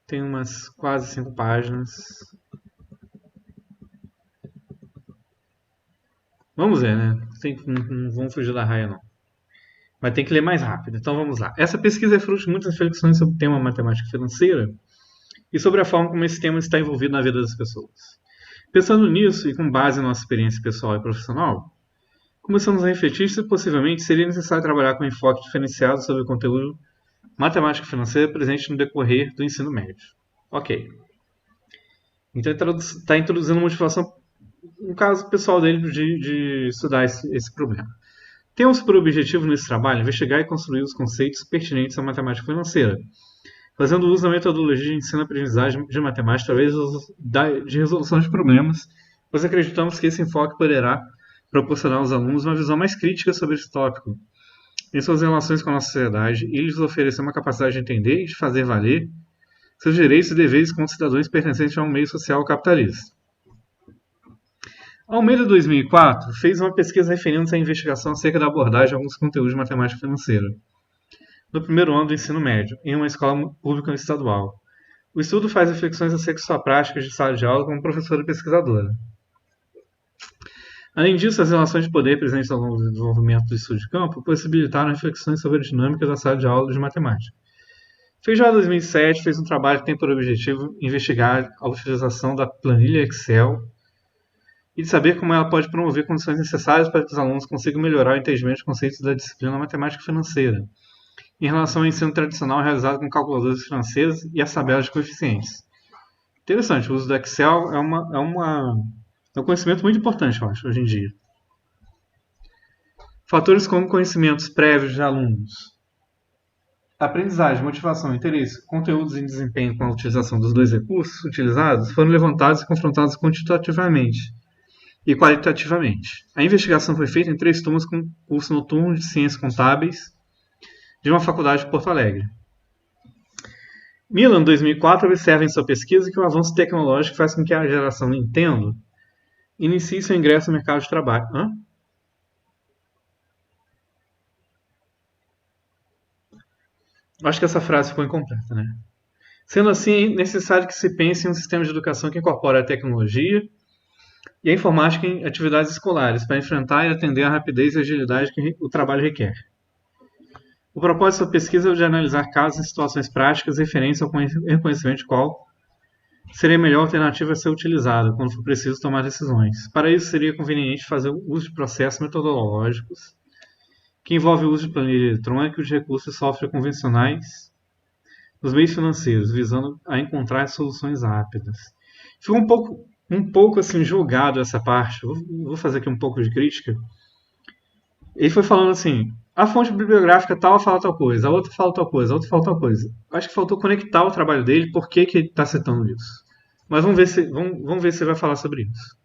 Speaker 1: Tem umas quase 5 páginas. Vamos ver, né? Não vamos fugir da raia, não. Mas tem que ler mais rápido. Então vamos lá. Essa pesquisa é fruto de muitas reflexões sobre o tema matemática financeira e sobre a forma como esse tema está envolvido na vida das pessoas. Pensando nisso e com base em nossa experiência pessoal e profissional, começamos a refletir se possivelmente seria necessário trabalhar com um enfoque diferenciado sobre o conteúdo matemática financeira presente no decorrer do ensino médio. Ok. Então está introduzindo uma motivação, no caso pessoal dele, de estudar esse problema. Temos por objetivo nesse trabalho investigar e construir os conceitos pertinentes à matemática financeira, fazendo uso da metodologia de ensino-aprendizagem de matemática através de resolução de problemas, pois acreditamos que esse enfoque poderá proporcionar aos alunos uma visão mais crítica sobre esse tópico em suas relações com a nossa sociedade e lhes oferecer uma capacidade de entender e de fazer valer seus direitos e deveres como cidadãos pertencentes a um meio social capitalista. Almeida, 2004, fez uma pesquisa referindo-se à investigação acerca da abordagem de alguns conteúdos de matemática financeira no primeiro ano do ensino médio, em uma escola pública estadual. O estudo faz reflexões acerca de sua prática de sala de aula como professora e pesquisadora. Além disso, as relações de poder presentes ao longo do desenvolvimento do estudo de campo possibilitaram reflexões sobre a dinâmica da sala de aula de matemática. Feijó, 2007, fez um trabalho que tem por objetivo investigar a utilização da planilha Excel e de saber como ela pode promover condições necessárias para que os alunos consigam melhorar o entendimento de conceitos da disciplina matemática financeira, em relação ao ensino tradicional realizado com calculadoras financeiras e as tabelas de coeficientes. Interessante, o uso do Excel é um conhecimento muito importante, eu acho, hoje em dia. Fatores como conhecimentos prévios de alunos, aprendizagem, motivação, interesse, conteúdos e desempenho com a utilização dos dois recursos utilizados foram levantados e confrontados quantitativamente e qualitativamente. A investigação foi feita em 3 turmas com curso noturno de Ciências Contábeis de uma faculdade de Porto Alegre. Milan, 2004, observa em sua pesquisa que o avanço tecnológico faz com que a geração Nintendo inicie seu ingresso no mercado de trabalho. Acho que essa frase ficou incompleta, né? Sendo assim, é necessário que se pense em um sistema de educação que incorpore a tecnologia e a informática em atividades escolares para enfrentar e atender à rapidez e agilidade que o trabalho requer. O propósito da pesquisa é de analisar casos e situações práticas referentes ao reconhecimento de qual seria a melhor alternativa a ser utilizada quando for preciso tomar decisões. Para isso, seria conveniente fazer o uso de processos metodológicos que envolvem o uso de planilha eletrônica e de recursos de software convencionais nos meios financeiros, visando a encontrar soluções rápidas. Ficou um pouco assim jogado essa parte. Vou fazer aqui um pouco de crítica. Ele foi falando assim: a fonte bibliográfica tal fala tal coisa, a outra fala tal coisa, a outra fala tal coisa. Acho que faltou conectar o trabalho dele, por que ele está citando isso. Mas vamos ver se ele vai falar sobre isso.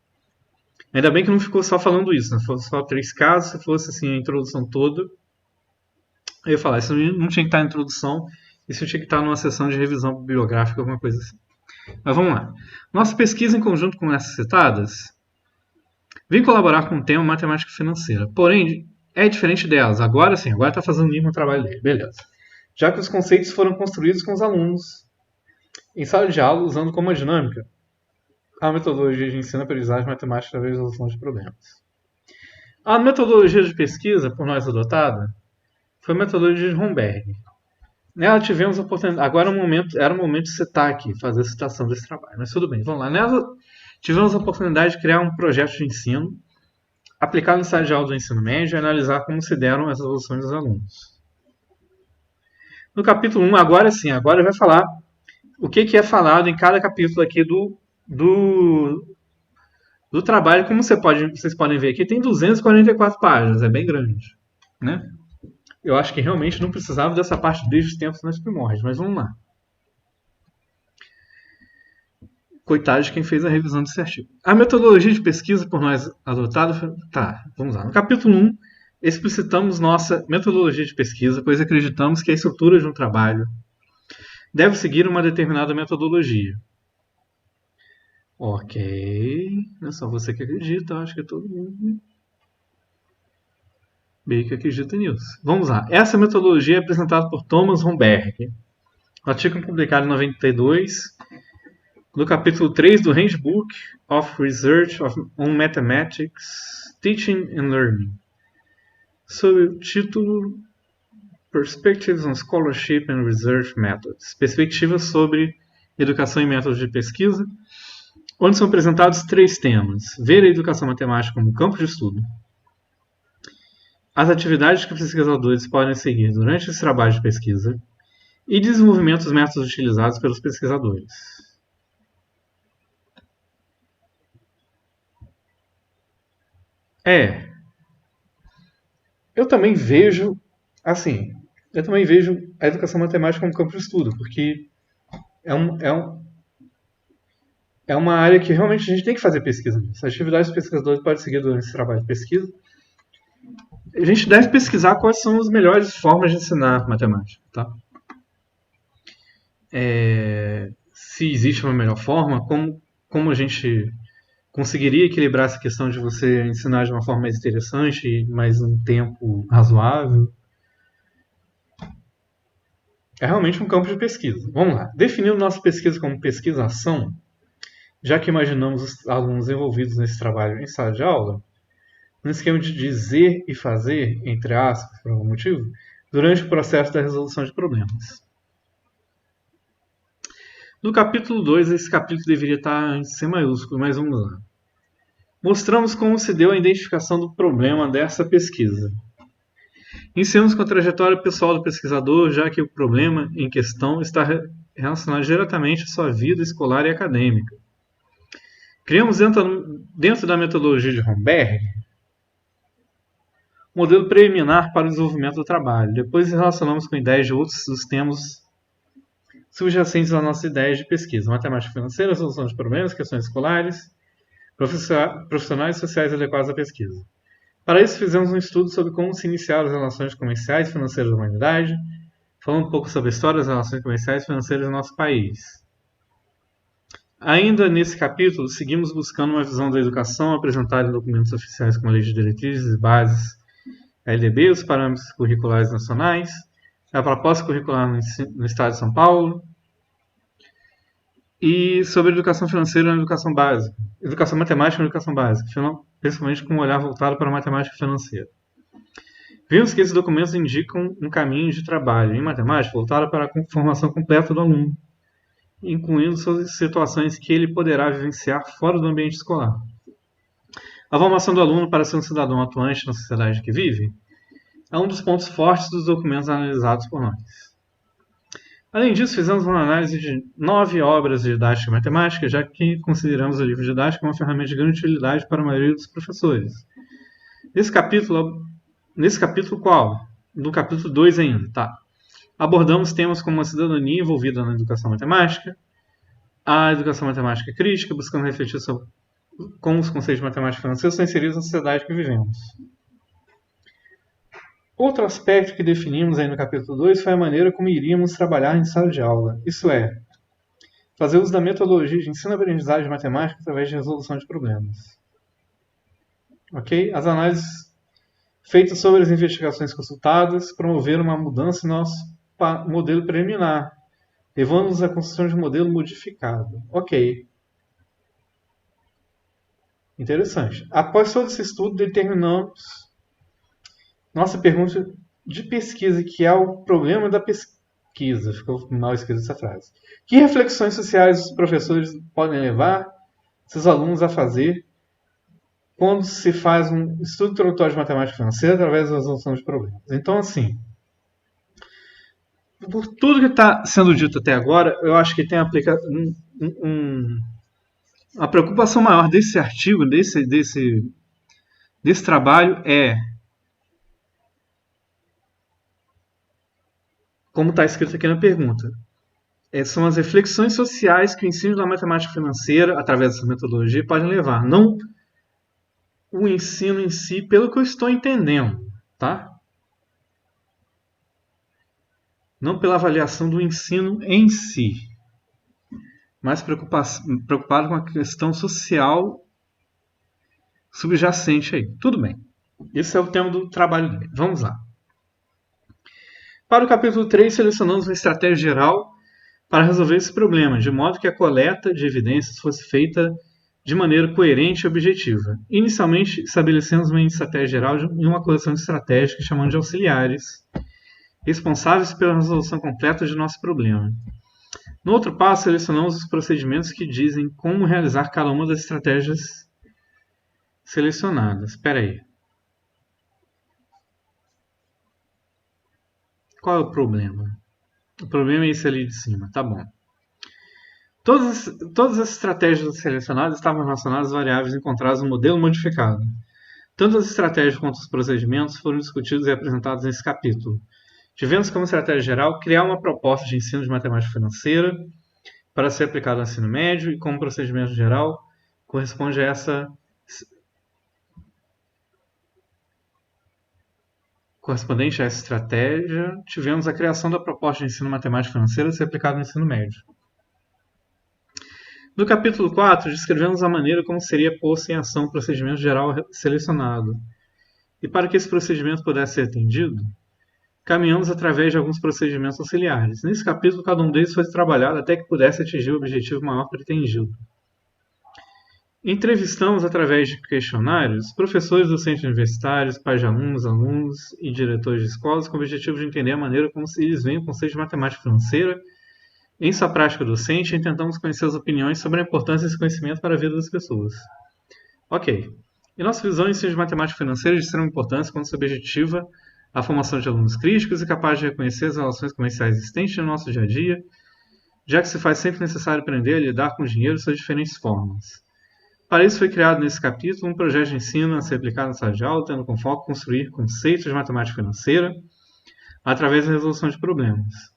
Speaker 1: Ainda bem que não ficou só falando isso, né? Foram só 3 casos, se fosse assim a introdução toda. Eu ia falar, isso não tinha que estar na introdução, isso tinha que estar numa sessão de revisão bibliográfica, alguma coisa assim. Mas vamos lá. Nossa pesquisa em conjunto com essas citadas vem colaborar com o tema matemática financeira. Porém, é diferente delas. Agora sim, agora está fazendo o trabalho dele. Beleza. Já que os conceitos foram construídos com os alunos em sala de aula, usando como dinâmica a metodologia de ensino-aprendizagem matemática através da resolução de problemas. A metodologia de pesquisa, por nós adotada, foi a metodologia de Romberg. Nela tivemos a oportunidade. Agora era o momento de citar aqui, fazer a citação desse trabalho. Mas tudo bem, vamos lá. Nela tivemos a oportunidade de criar um projeto de ensino aplicado no sala de aula do ensino médio e analisar como se deram as resoluções dos alunos. No capítulo 1, agora sim, agora vai falar o que é falado em cada capítulo aqui do trabalho. Como vocês podem ver aqui, tem 244 páginas, é bem grande, né? Eu acho que realmente não precisava dessa parte desde os tempos mais primórdios, mas vamos lá. Coitado de quem fez a revisão desse artigo. A metodologia de pesquisa por nós adotada foi... Tá, vamos lá. No capítulo 1, explicitamos nossa metodologia de pesquisa, pois acreditamos que a estrutura de um trabalho deve seguir uma determinada metodologia. Ok. Não é só você que acredita, eu acho que todo mundo meio que acredita nisso. Vamos lá. Essa metodologia é apresentada por Thomas Romberg. O artigo publicado em 92, no capítulo 3 do Handbook of Research on Mathematics, Teaching and Learning, sob o título Perspectives on Scholarship and Research Methods, perspectivas sobre educação e métodos de pesquisa, onde são apresentados 3 temas: ver a educação matemática como campo de estudo, as atividades que os pesquisadores podem seguir durante esse trabalho de pesquisa e desenvolvimento dos métodos utilizados pelos pesquisadores. Eu também vejo a educação matemática como campo de estudo, porque é uma área que realmente a gente tem que fazer pesquisa nisso. As atividades dos pesquisadores podem seguir durante esse trabalho de pesquisa. A gente deve pesquisar quais são as melhores formas de ensinar matemática, tá? Se existe uma melhor forma, como conseguiria equilibrar essa questão de você ensinar de uma forma mais interessante, mas num tempo razoável? É realmente um campo de pesquisa. Vamos lá. Definindo nossa pesquisa como pesquisa-ação, já que imaginamos os alunos envolvidos nesse trabalho em sala de aula, no esquema de dizer e fazer, entre aspas, por algum motivo, durante o processo da resolução de problemas. No capítulo 2, esse capítulo deveria estar em C maiúsculo, mas vamos lá. Mostramos como se deu a identificação do problema dessa pesquisa. Iniciamos com a trajetória pessoal do pesquisador, já que o problema em questão está relacionado diretamente à sua vida escolar e acadêmica. Criamos dentro da metodologia de Romberg um modelo preliminar para o desenvolvimento do trabalho. Depois relacionamos com ideias de outros sistemas subjacentes às nossas ideias de pesquisa. Matemática financeira, solução de problemas, questões escolares, profissionais e sociais adequados à pesquisa. Para isso, fizemos um estudo sobre como se iniciaram as relações comerciais e financeiras da humanidade, falando um pouco sobre a história das relações comerciais e financeiras do nosso país. Ainda nesse capítulo, seguimos buscando uma visão da educação apresentada em documentos oficiais como a Lei de Diretrizes e Bases, a LDB, os parâmetros curriculares nacionais, a proposta curricular no Estado de São Paulo, e sobre educação financeira na educação básica, educação matemática na educação básica, principalmente com um olhar voltado para a matemática financeira. Vimos que esses documentos indicam um caminho de trabalho em matemática voltado para a formação completa do aluno, incluindo suas situações que ele poderá vivenciar fora do ambiente escolar. A formação do aluno para ser um cidadão atuante na sociedade que vive é um dos pontos fortes dos documentos analisados por nós. Além disso, fizemos uma análise de 9 obras de didática matemática, já que consideramos o livro didático uma ferramenta de grande utilidade para a maioria dos professores. Nesse capítulo qual? No capítulo 2 ainda, tá? Abordamos temas como a cidadania envolvida na educação matemática, a educação matemática crítica, buscando refletir sobre como os conceitos de matemática financeira são inseridos na sociedade que vivemos. Outro aspecto que definimos aí no capítulo 2 foi a maneira como iríamos trabalhar em sala de aula, isso é, fazer uso da metodologia de ensino-aprendizagem de matemática através de resolução de problemas. Ok? As análises feitas sobre as investigações consultadas promoveram uma mudança em nosso modelo preliminar, levando-nos à construção de um modelo modificado. Ok. Interessante. Após todo esse estudo, determinamos nossa pergunta de pesquisa, que é o problema da pesquisa. Ficou mal escrito essa frase. Que reflexões sociais os professores podem levar seus alunos a fazer quando se faz um estudo introdutório de matemática financeira através da resolução de problemas? Então, assim, por tudo que está sendo dito até agora, eu acho que tem a preocupação maior desse artigo, desse trabalho é, como está escrito aqui na pergunta, são as reflexões sociais que o ensino da matemática financeira, através dessa metodologia, podem levar. Não o ensino em si, pelo que eu estou entendendo, tá? Não pela avaliação do ensino em si, mas preocupado com a questão social subjacente aí. Tudo bem. Esse é o tema do trabalho dele. Vamos lá. Para o capítulo 3, selecionamos uma estratégia geral para resolver esse problema, de modo que a coleta de evidências fosse feita de maneira coerente e objetiva. Inicialmente, estabelecemos uma estratégia geral e uma coleção de estratégias que chamamos de auxiliares, responsáveis pela resolução completa de nosso problema. No outro passo, selecionamos os procedimentos que dizem como realizar cada uma das estratégias selecionadas. Espera aí. Qual é o problema? O problema é esse ali de cima, tá bom. Todas as estratégias selecionadas estavam relacionadas às variáveis encontradas no modelo modificado. Tanto as estratégias quanto os procedimentos foram discutidos e apresentados nesse capítulo. Tivemos como estratégia geral criar uma proposta de ensino de matemática financeira para ser aplicada no ensino médio e como procedimento geral corresponde a essa correspondente a essa estratégia, tivemos a criação da proposta de ensino matemática financeira a ser aplicada no ensino médio. No capítulo 4, descrevemos a maneira como seria posto em ação o procedimento geral selecionado. E para que esse procedimento pudesse ser atendido, caminhamos através de alguns procedimentos auxiliares. Nesse capítulo, cada um deles foi trabalhado até que pudesse atingir o objetivo maior pretendido. Entrevistamos, através de questionários, professores docentes universitários, pais de alunos, alunos e diretores de escolas com o objetivo de entender a maneira como eles veem o conceito de matemática financeira em sua prática docente e tentamos conhecer as opiniões sobre a importância desse conhecimento para a vida das pessoas. Ok. Em nossa visão, o ensino de matemática financeira é de extrema importância quando se objetiva a formação de alunos críticos e capazes de reconhecer as relações comerciais existentes no nosso dia a dia, já que se faz sempre necessário aprender a lidar com o dinheiro em suas diferentes formas. Para isso foi criado nesse capítulo um projeto de ensino a ser aplicado na sala de aula, tendo como foco construir conceitos de matemática financeira através da resolução de problemas.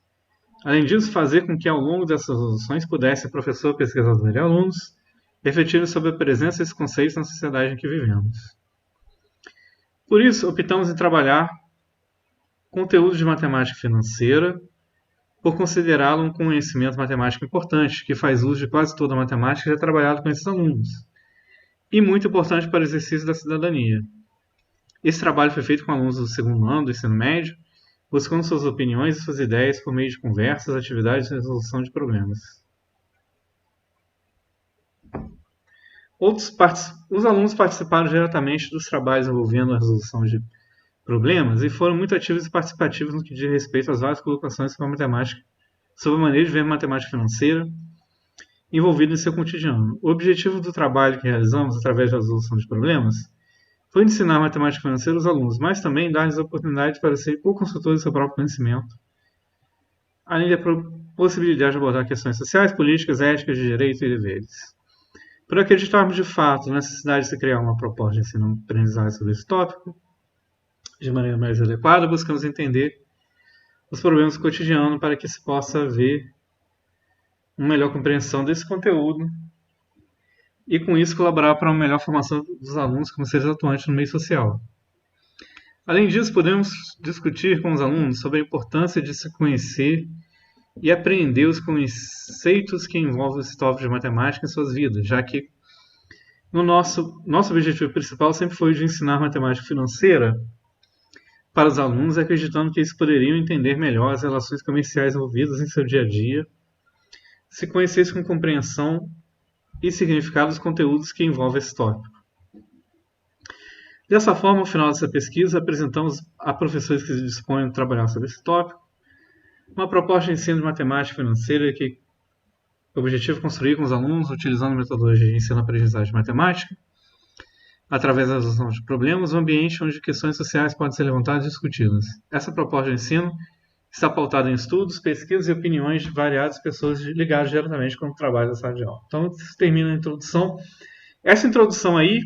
Speaker 1: Além disso, fazer com que ao longo dessas resoluções pudesse o professor, pesquisador e alunos refletirem sobre a presença desses conceitos na sociedade em que vivemos. Por isso, optamos em trabalhar conteúdo de matemática financeira por considerá-lo um conhecimento matemático importante, que faz uso de quase toda a matemática e é trabalhado com esses alunos, e muito importante para o exercício da cidadania. Esse trabalho foi feito com alunos do segundo ano do ensino médio, buscando suas opiniões e suas ideias por meio de conversas, atividades de resolução de problemas. Os alunos participaram diretamente dos trabalhos envolvendo a resolução de problemas e foram muito ativos e participativos no que diz respeito às várias colocações sobre a matemática, sobre a maneira de ver a matemática financeira envolvida em seu cotidiano. O objetivo do trabalho que realizamos através da resolução de problemas foi ensinar matemática financeira aos alunos, mas também dar-lhes a oportunidade para serem co-consultores do seu próprio conhecimento, além da possibilidade de abordar questões sociais, políticas, éticas, de direito e deveres. Por acreditarmos de fato na necessidade de se criar uma proposta de ensino-aprendizagem sobre esse tópico, de maneira mais adequada, buscamos entender os problemas do cotidiano para que se possa haver uma melhor compreensão desse conteúdo e, com isso, colaborar para uma melhor formação dos alunos como seres atuantes no meio social. Além disso, podemos discutir com os alunos sobre a importância de se conhecer e aprender os conceitos que envolvem esse tópico de matemática em suas vidas, já que nosso objetivo principal sempre foi o de ensinar matemática financeira para os alunos, acreditando que eles poderiam entender melhor as relações comerciais envolvidas em seu dia a dia, se conhecessem com compreensão e significado os conteúdos que envolvem esse tópico. Dessa forma, ao final dessa pesquisa, apresentamos a professores que se dispõem a trabalhar sobre esse tópico uma proposta de ensino de matemática financeira que o objetivo é construir com os alunos, utilizando metodologia de ensino-aprendizagem de matemática, através da resolução de problemas, um ambiente onde questões sociais podem ser levantadas e discutidas. Essa proposta de ensino está pautada em estudos, pesquisas e opiniões de variadas pessoas ligadas diretamente com o trabalho da sala de aula. Então, isso termina a introdução. Essa introdução aí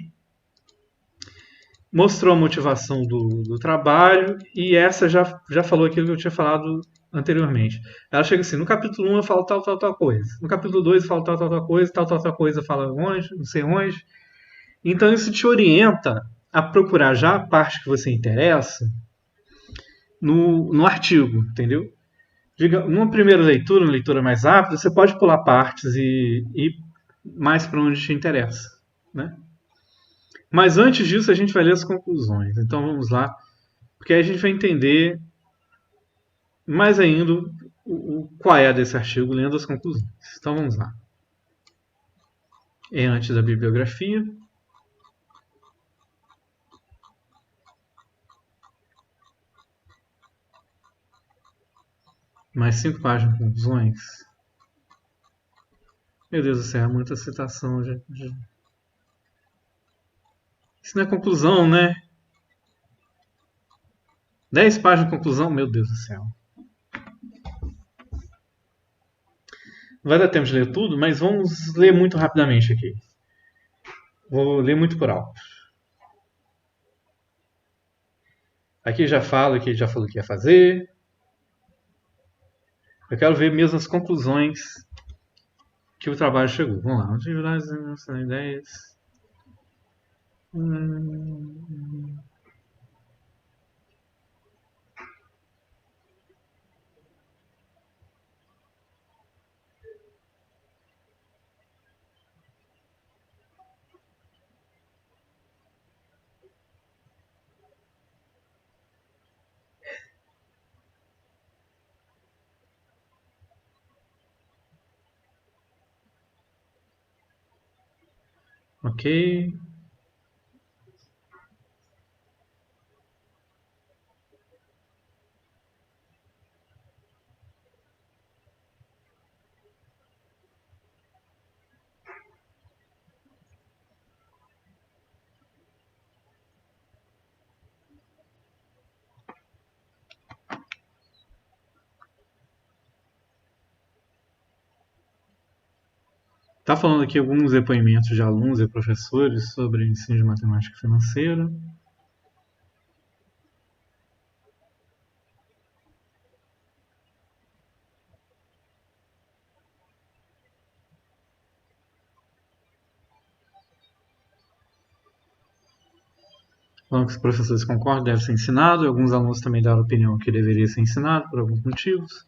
Speaker 1: mostrou a motivação do trabalho e essa já falou aquilo que eu tinha falado anteriormente. Ela chega assim, no capítulo 1 eu falo tal coisa. No capítulo 2 eu falo tal coisa, tal coisa fala onde, não sei onde. Então isso te orienta a procurar já a parte que você interessa no artigo, entendeu? Numa primeira leitura, uma leitura mais rápida, você pode pular partes e ir mais para onde te interessa, né? Mas antes disso a gente vai ler as conclusões. Então vamos lá, porque aí a gente vai entender mais ainda qual é desse artigo lendo as conclusões. Então vamos lá. É antes da bibliografia. Mais 5 páginas de conclusões. Meu Deus do céu, é muita citação. Isso não é conclusão, né? 10 páginas de conclusão, meu Deus do céu. Não vai dar tempo de ler tudo, mas vamos ler muito rapidamente aqui. Vou ler muito por alto. Aqui já falo que já falou o que ia fazer. Eu quero ver mesmo as conclusões que o trabalho chegou. Vamos lá. Atividades e ideias. Ok. Está falando aqui alguns depoimentos de alunos e professores sobre ensino de matemática financeira. Falando que os professores concordam, deve ser ensinado. Alguns alunos também deram opinião que deveria ser ensinado por alguns motivos.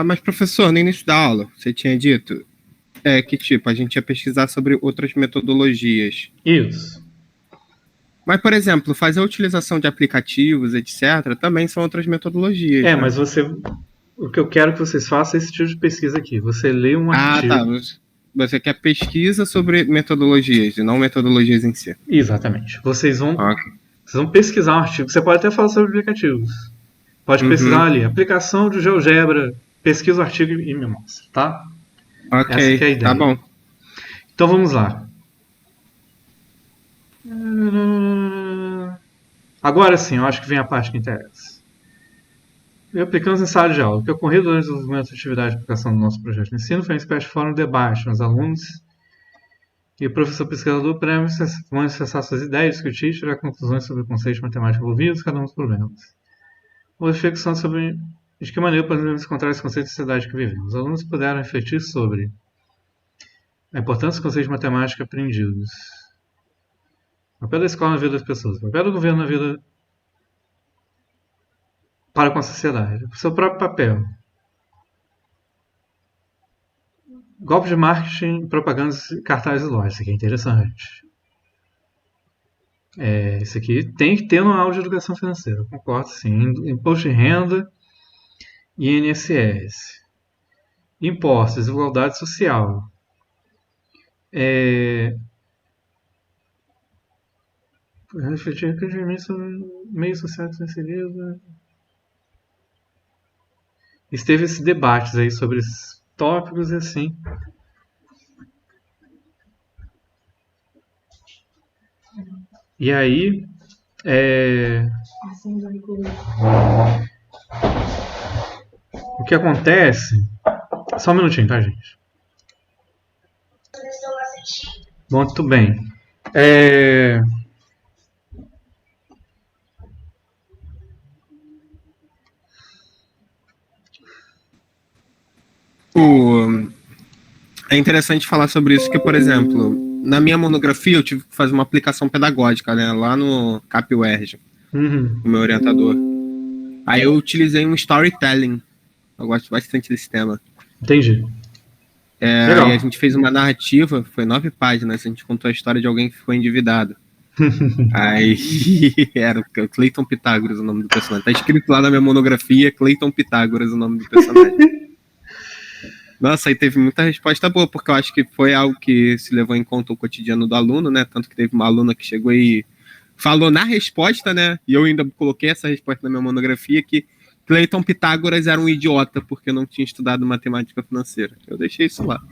Speaker 4: Mas, professor, no início da aula, você tinha dito que, tipo, a gente ia pesquisar sobre outras metodologias.
Speaker 1: Isso.
Speaker 4: Mas, por exemplo, fazer a utilização de aplicativos, etc., também são outras metodologias. Né?
Speaker 1: Mas o que eu quero que vocês façam é esse tipo de pesquisa aqui. Você lê um artigo.
Speaker 4: Tá. Você quer pesquisa sobre metodologias e não metodologias em si.
Speaker 1: Exatamente. Vocês vão pesquisar um artigo. Você pode até falar sobre aplicativos. Pode pesquisar ali. Aplicação de GeoGebra. Pesquisa o artigo e me mostra, tá?
Speaker 4: Ok,
Speaker 1: essa que é a ideia.
Speaker 4: Tá bom.
Speaker 1: Então vamos lá. Agora sim, eu acho que vem a parte que interessa. Aplicamos em sala de aula. O que ocorreu durante o desenvolvimento da atividade de aplicação do nosso projeto de ensino foi uma espécie de fórum de debate. Os alunos e o professor pesquisador vão acessar suas ideias, discutir e tirar conclusões sobre conceitos matemáticos envolvidos, cada um dos problemas. Uma reflexão sobre de que maneira podemos encontrar esse conceito de sociedade que vivemos. Os alunos puderam refletir sobre a importância dos conceitos de matemática aprendidos. O papel da escola na vida das pessoas. O papel do governo na vida para com a sociedade. O seu próprio papel. Golpe de marketing, propagandas, cartazes e lojas. Isso aqui é interessante. Isso aqui tem que ter uma aula de educação financeira. Eu concordo, sim. Imposto de renda, INSS. Impostos, desigualdade social. Refletir criticamente sobre meios sociais inseridos. Teve esses debates aí sobre esses tópicos e assim. E aí, o que acontece... Só um minutinho, tá, gente? Muito bem.
Speaker 4: É interessante falar sobre isso, que, por exemplo, na minha monografia eu tive que fazer uma aplicação pedagógica, né, lá no CapUERJ, com o meu orientador. Aí eu utilizei um storytelling. Eu gosto bastante desse tema.
Speaker 1: Entendi.
Speaker 4: Aí a gente fez uma narrativa, foi 9 páginas, a gente contou a história de alguém que ficou endividado. Aí era o Cleiton Pitágoras o nome do personagem. Tá escrito lá na minha monografia, Cleiton Pitágoras o nome do personagem. Nossa, aí teve muita resposta boa, porque eu acho que foi algo que se levou em conta o cotidiano do aluno, né? Tanto que teve uma aluna que chegou e falou na resposta, né? E eu ainda coloquei essa resposta na minha monografia, que Cleiton Pitágoras era um idiota porque não tinha estudado matemática financeira. Eu deixei isso lá.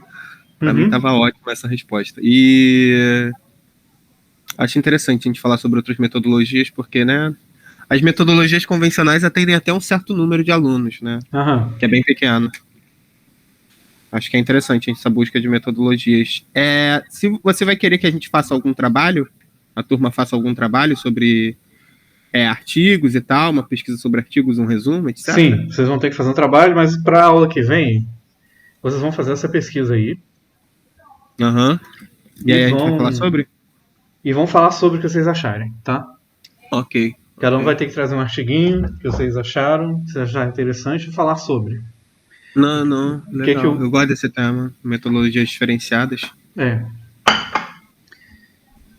Speaker 4: Pra mim tava ótima essa resposta. E acho interessante a gente falar sobre outras metodologias, porque, né? as metodologias convencionais atendem até um certo número de alunos, né?
Speaker 1: Aham.
Speaker 4: Que é bem pequeno. Acho que é interessante essa busca de metodologias. Se você vai querer que a gente faça algum trabalho, a turma faça algum trabalho sobre artigos e tal, uma pesquisa sobre artigos, um resumo, etc.
Speaker 1: Sim, vocês vão ter que fazer um trabalho, mas para a aula que vem, vocês vão fazer essa pesquisa aí.
Speaker 4: Aham. E aí a gente vai falar sobre?
Speaker 1: E vão falar sobre o que vocês acharem, tá?
Speaker 4: Ok.
Speaker 1: Cada um vai ter que trazer um artiguinho que vocês acharam, que vocês acharam interessante, e falar sobre.
Speaker 4: Não, legal.
Speaker 1: Que
Speaker 4: eu gosto desse tema, metodologias diferenciadas.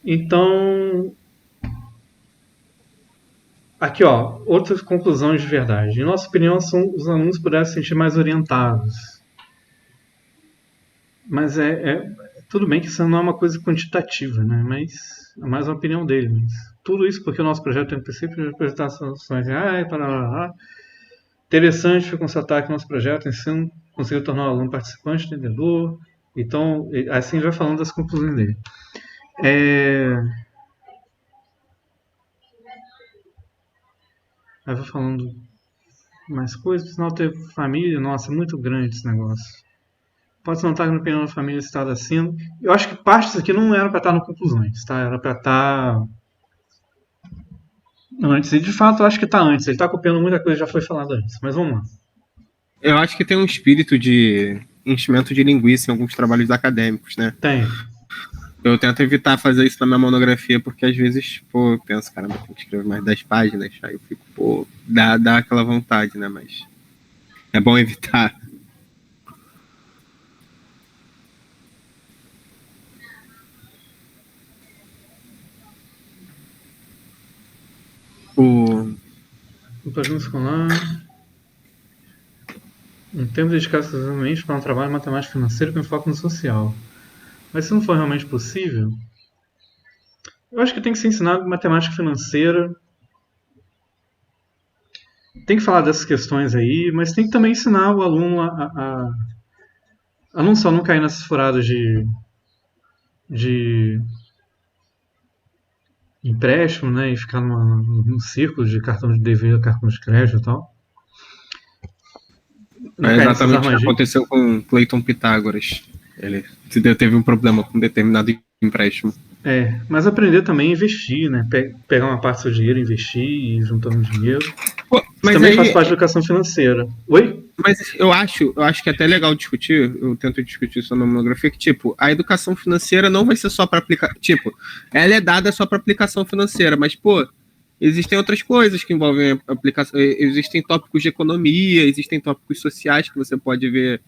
Speaker 1: Então, aqui, ó, outras conclusões de verdade. Em nossa opinião, os alunos pudessem se sentir mais orientados. Mas tudo bem que isso não é uma coisa quantitativa, né? Mas é mais uma opinião dele. Mas tudo isso porque o nosso projeto tem o princípio de apresentar soluções. Interessante foi constatar que o nosso projeto de ensino conseguiu tornar o aluno participante, entendedor. Então, assim vai falando das conclusões dele. Aí vai falando mais coisas, senão ter família, nossa, é muito grande esse negócio. Pode-se notar que na opinião da família está acima. Eu acho que parte disso aqui não era para estar no conclusões, tá? Era para estar antes. E de fato eu acho que está antes. Ele está copiando muita coisa que já foi falada antes. Mas vamos lá.
Speaker 4: Eu acho que tem um espírito de enchimento de linguiça em alguns trabalhos acadêmicos, né?
Speaker 1: Tem.
Speaker 4: Eu tento evitar fazer isso na minha monografia, porque às vezes, eu penso, caramba, tem que escrever mais 10 páginas, aí eu fico, dá aquela vontade, né? Mas é bom evitar.
Speaker 1: O programa escolar. Um tempo dedicado exclusivamente para um trabalho matemático financeiro com foco no social. Mas se não for realmente possível, eu acho que tem que ser ensinado matemática financeira. Tem que falar dessas questões aí, mas tem que também ensinar o aluno a não só não cair nessas furadas de empréstimo, né, e ficar num círculo de cartão de dever, cartão de crédito e tal.
Speaker 4: É exatamente o que aconteceu com Clayton Pitágoras. Ele teve um problema com um determinado empréstimo.
Speaker 1: Mas aprender também a investir, né? Pegar uma parte do seu dinheiro, investir e ir juntando dinheiro. Mas também faz parte da educação financeira. Oi?
Speaker 4: Mas eu acho que é até legal discutir, eu tento discutir isso na monografia, que, tipo, a educação financeira não vai ser só para aplicar. Tipo, ela é dada só para aplicação financeira, mas, existem outras coisas que envolvem aplicação. Existem tópicos de economia, existem tópicos sociais que você pode ver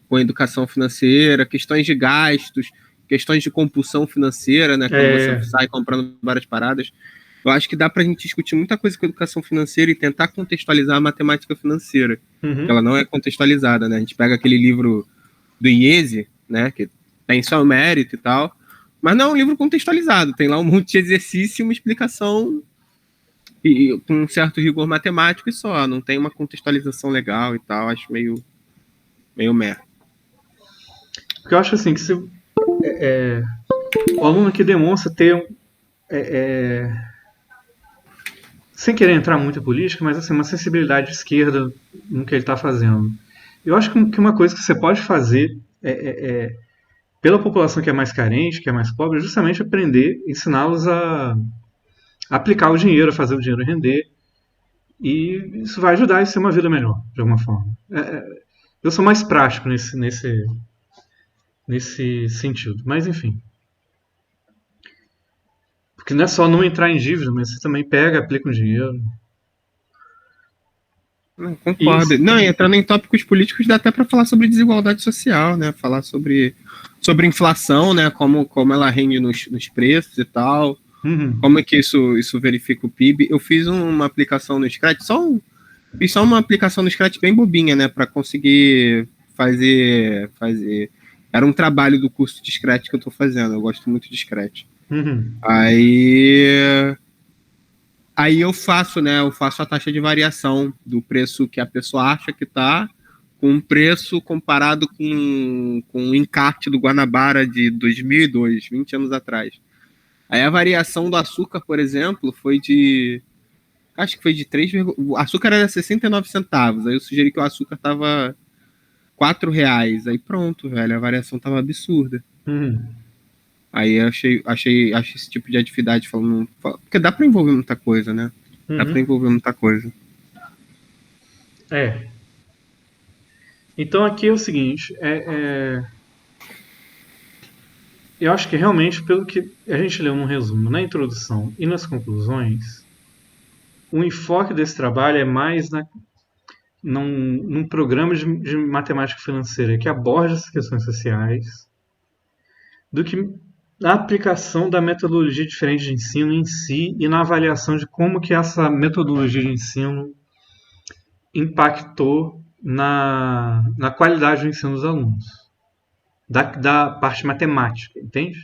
Speaker 4: com a educação financeira, questões de gastos, questões de compulsão financeira, né? Quando você sai comprando várias paradas. Eu acho que dá pra gente discutir muita coisa com educação financeira e tentar contextualizar a matemática financeira. Que ela não é contextualizada, né? A gente pega aquele livro do IESE, né? Que tem seu mérito e tal, mas não é um livro contextualizado. Tem lá um monte de exercício e uma explicação e com um certo rigor matemático e só. Não tem uma contextualização legal e tal. Acho meio merda.
Speaker 1: Porque eu acho assim que se o aluno aqui demonstra ter sem querer entrar muito em política, mas assim, uma sensibilidade de esquerda no que ele está fazendo. Eu acho que uma coisa que você pode fazer pela população que é mais carente, que é mais pobre, é justamente aprender, ensiná-los a aplicar o dinheiro, a fazer o dinheiro render. E isso vai ajudar a ser uma vida melhor, de alguma forma. Eu sou mais prático nesse sentido. Mas enfim. Porque não é só não entrar em dívida, mas você também pega, aplica um dinheiro.
Speaker 4: Concordo. Isso. Não, entrando em tópicos políticos dá até para falar sobre desigualdade social, né? Falar sobre inflação, né? Como ela rende nos preços e tal. Como é que isso verifica o PIB. Eu fiz uma aplicação no Scratch, fiz só uma aplicação no Scratch bem bobinha, né? Para conseguir fazer. Era um trabalho do curso de Scratch que eu tô fazendo. Eu gosto muito de Scratch. Aí eu faço, né? Eu faço a taxa de variação do preço que a pessoa acha que tá com um preço comparado com o encarte do Guanabara de 2002, 20 anos atrás. Aí a variação do açúcar, por exemplo, foi de Acho que foi de 3, o açúcar era 69 centavos. Aí eu sugeri que o açúcar tava R$ 4. Aí pronto, velho. A variação tava absurda. Aí eu achei esse tipo de atividade falando. Porque dá pra envolver muita coisa, né? Dá pra envolver muita coisa.
Speaker 1: É. Então aqui é o seguinte, eu acho que realmente, pelo que a gente leu no resumo, na introdução e nas conclusões, o enfoque desse trabalho é mais num programa de matemática financeira que aborda essas questões sociais do que na aplicação da metodologia diferente de ensino em si e na avaliação de como que essa metodologia de ensino impactou na qualidade do ensino dos alunos, da parte matemática, entende?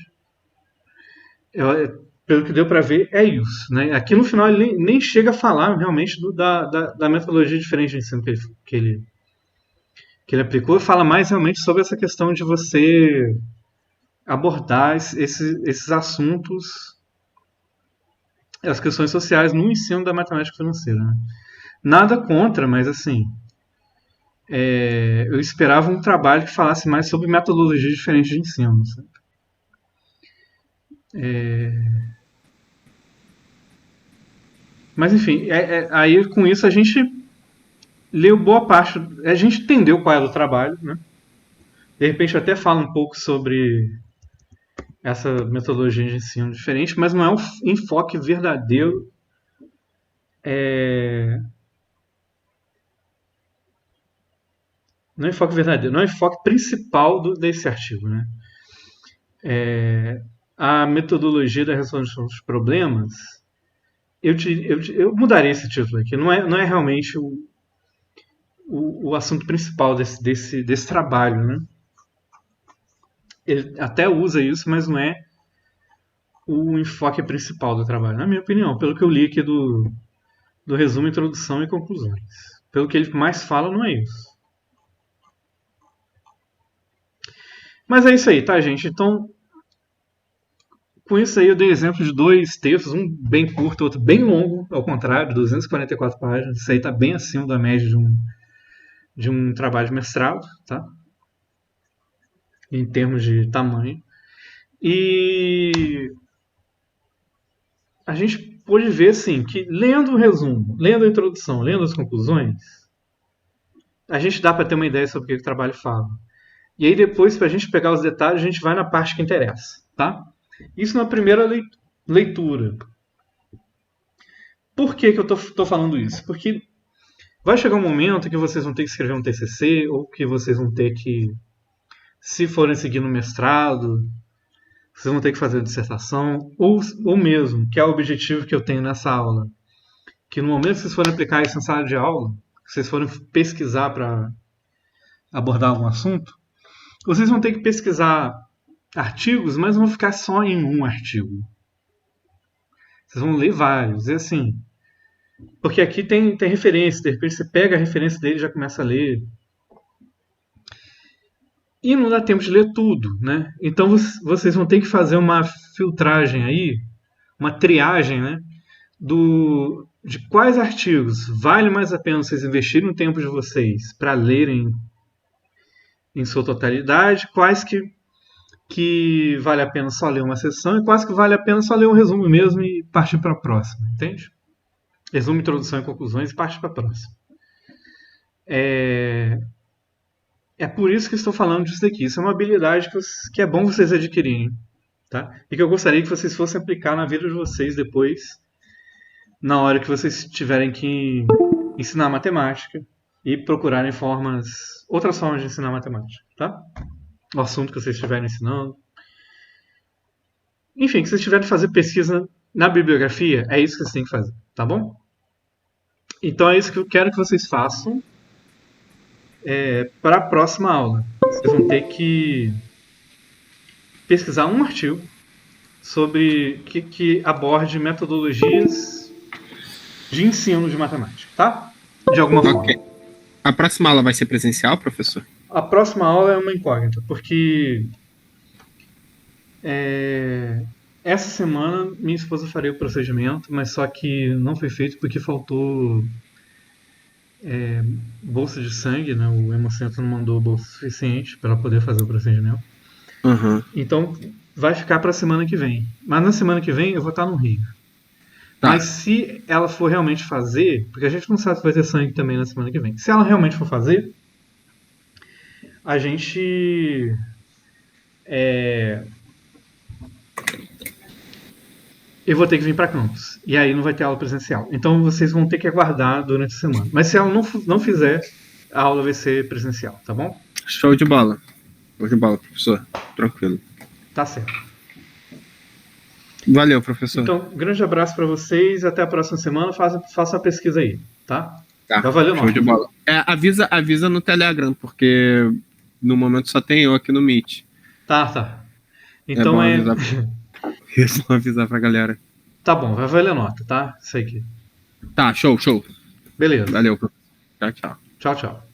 Speaker 1: Pelo que deu para ver, é isso. Né? Aqui no final ele nem chega a falar realmente da metodologia diferente de ensino que ele aplicou, fala mais realmente sobre essa questão de você abordar esses assuntos, as questões sociais no ensino da matemática financeira. Né? Nada contra, mas assim, eu esperava um trabalho que falasse mais sobre metodologias diferentes de ensino. Sabe? Mas enfim, aí com isso a gente leu boa parte, a gente entendeu qual era o trabalho, né? De repente até fala um pouco sobre essa metodologia de ensino diferente, mas não é um enfoque verdadeiro. Não é enfoque verdadeiro, não é enfoque principal desse artigo, né? A metodologia da resolução dos problemas, eu mudaria esse título aqui. Não é realmente o assunto principal desse trabalho, né? Ele até usa isso, mas não é o enfoque principal do trabalho, na minha opinião, pelo que eu li aqui do resumo, introdução e conclusões. Pelo que ele mais fala, não é isso. Mas é isso aí, tá, gente? Então, com isso aí eu dei exemplo de 2 textos, um bem curto, outro bem longo, ao contrário, 244 páginas. Isso aí está bem acima da média de um trabalho de mestrado, tá? Em termos de tamanho. E a gente pôde ver, assim, que lendo o resumo, lendo a introdução, lendo as conclusões, a gente dá para ter uma ideia sobre o que o trabalho fala. E aí depois, para a gente pegar os detalhes, a gente vai na parte que interessa, tá? Isso na primeira leitura. Por que eu estou falando isso? Porque vai chegar um momento que vocês vão ter que escrever um TCC, ou que vocês vão ter que, se forem seguir no mestrado, vocês vão ter que fazer a dissertação, ou mesmo, que é o objetivo que eu tenho nessa aula, que no momento que vocês forem aplicar isso em sala de aula, que vocês forem pesquisar para abordar algum assunto, vocês vão ter que pesquisar artigos, mas não vão ficar só em um artigo. Vocês vão ler vários. E assim, porque aqui tem referência, de repente você pega a referência dele e já começa a ler. E não dá tempo de ler tudo, né? Então vocês vão ter que fazer uma filtragem aí, uma triagem, né? De quais artigos vale mais a pena vocês investirem o tempo de vocês para lerem em sua totalidade, quais que vale a pena só ler uma sessão e quais que vale a pena só ler um resumo mesmo e partir para a próxima, entende? Resumo, introdução e conclusões e partir para a próxima. É por isso que estou falando disso daqui. Isso é uma habilidade que é bom vocês adquirirem, tá? E que eu gostaria que vocês fossem aplicar na vida de vocês depois, na hora que vocês tiverem que ensinar matemática e procurarem outras formas de ensinar matemática, tá? O assunto que vocês estiverem ensinando. Enfim, que vocês tiverem que fazer pesquisa na bibliografia, é isso que vocês têm que fazer, tá bom? Então é isso que eu quero que vocês façam para a próxima aula. Vocês vão ter que pesquisar um artigo sobre que aborde metodologias de ensino de matemática, tá? De alguma forma.
Speaker 4: A próxima aula vai ser presencial, professor?
Speaker 1: A próxima aula é uma incógnita, porque essa semana minha esposa faria o procedimento, mas só que não foi feito porque faltou bolsa de sangue, né? O Hemocentro não mandou bolsa suficiente para poder fazer o procedimento.
Speaker 4: Uhum.
Speaker 1: Então vai ficar para a semana que vem. Mas na semana que vem eu vou estar no Rio.
Speaker 4: Tá.
Speaker 1: Mas se ela for realmente fazer, porque a gente não sabe se vai ter sangue também na semana que vem. Se ela realmente for fazer, a gente eu vou ter que vir para campus. E aí não vai ter aula presencial. Então vocês vão ter que aguardar durante a semana. Mas se ela não fizer, a aula vai ser presencial, tá bom?
Speaker 4: Show de bola. Show de bola, professor. Tranquilo.
Speaker 1: Tá certo.
Speaker 4: Valeu, professor.
Speaker 1: Então, grande abraço para vocês. Até a próxima semana. Faça a pesquisa aí, tá?
Speaker 4: Tá.
Speaker 1: Vai valer o
Speaker 4: Show
Speaker 1: nome.
Speaker 4: de bola. Avisa no Telegram, porque no momento só tem eu aqui no Meet.
Speaker 1: Tá. Então
Speaker 4: bom avisar pra galera.
Speaker 1: Tá bom, vai valer nota, tá? Isso aqui.
Speaker 4: Tá, show.
Speaker 1: Beleza.
Speaker 4: Valeu. Tchau.
Speaker 1: Tchau.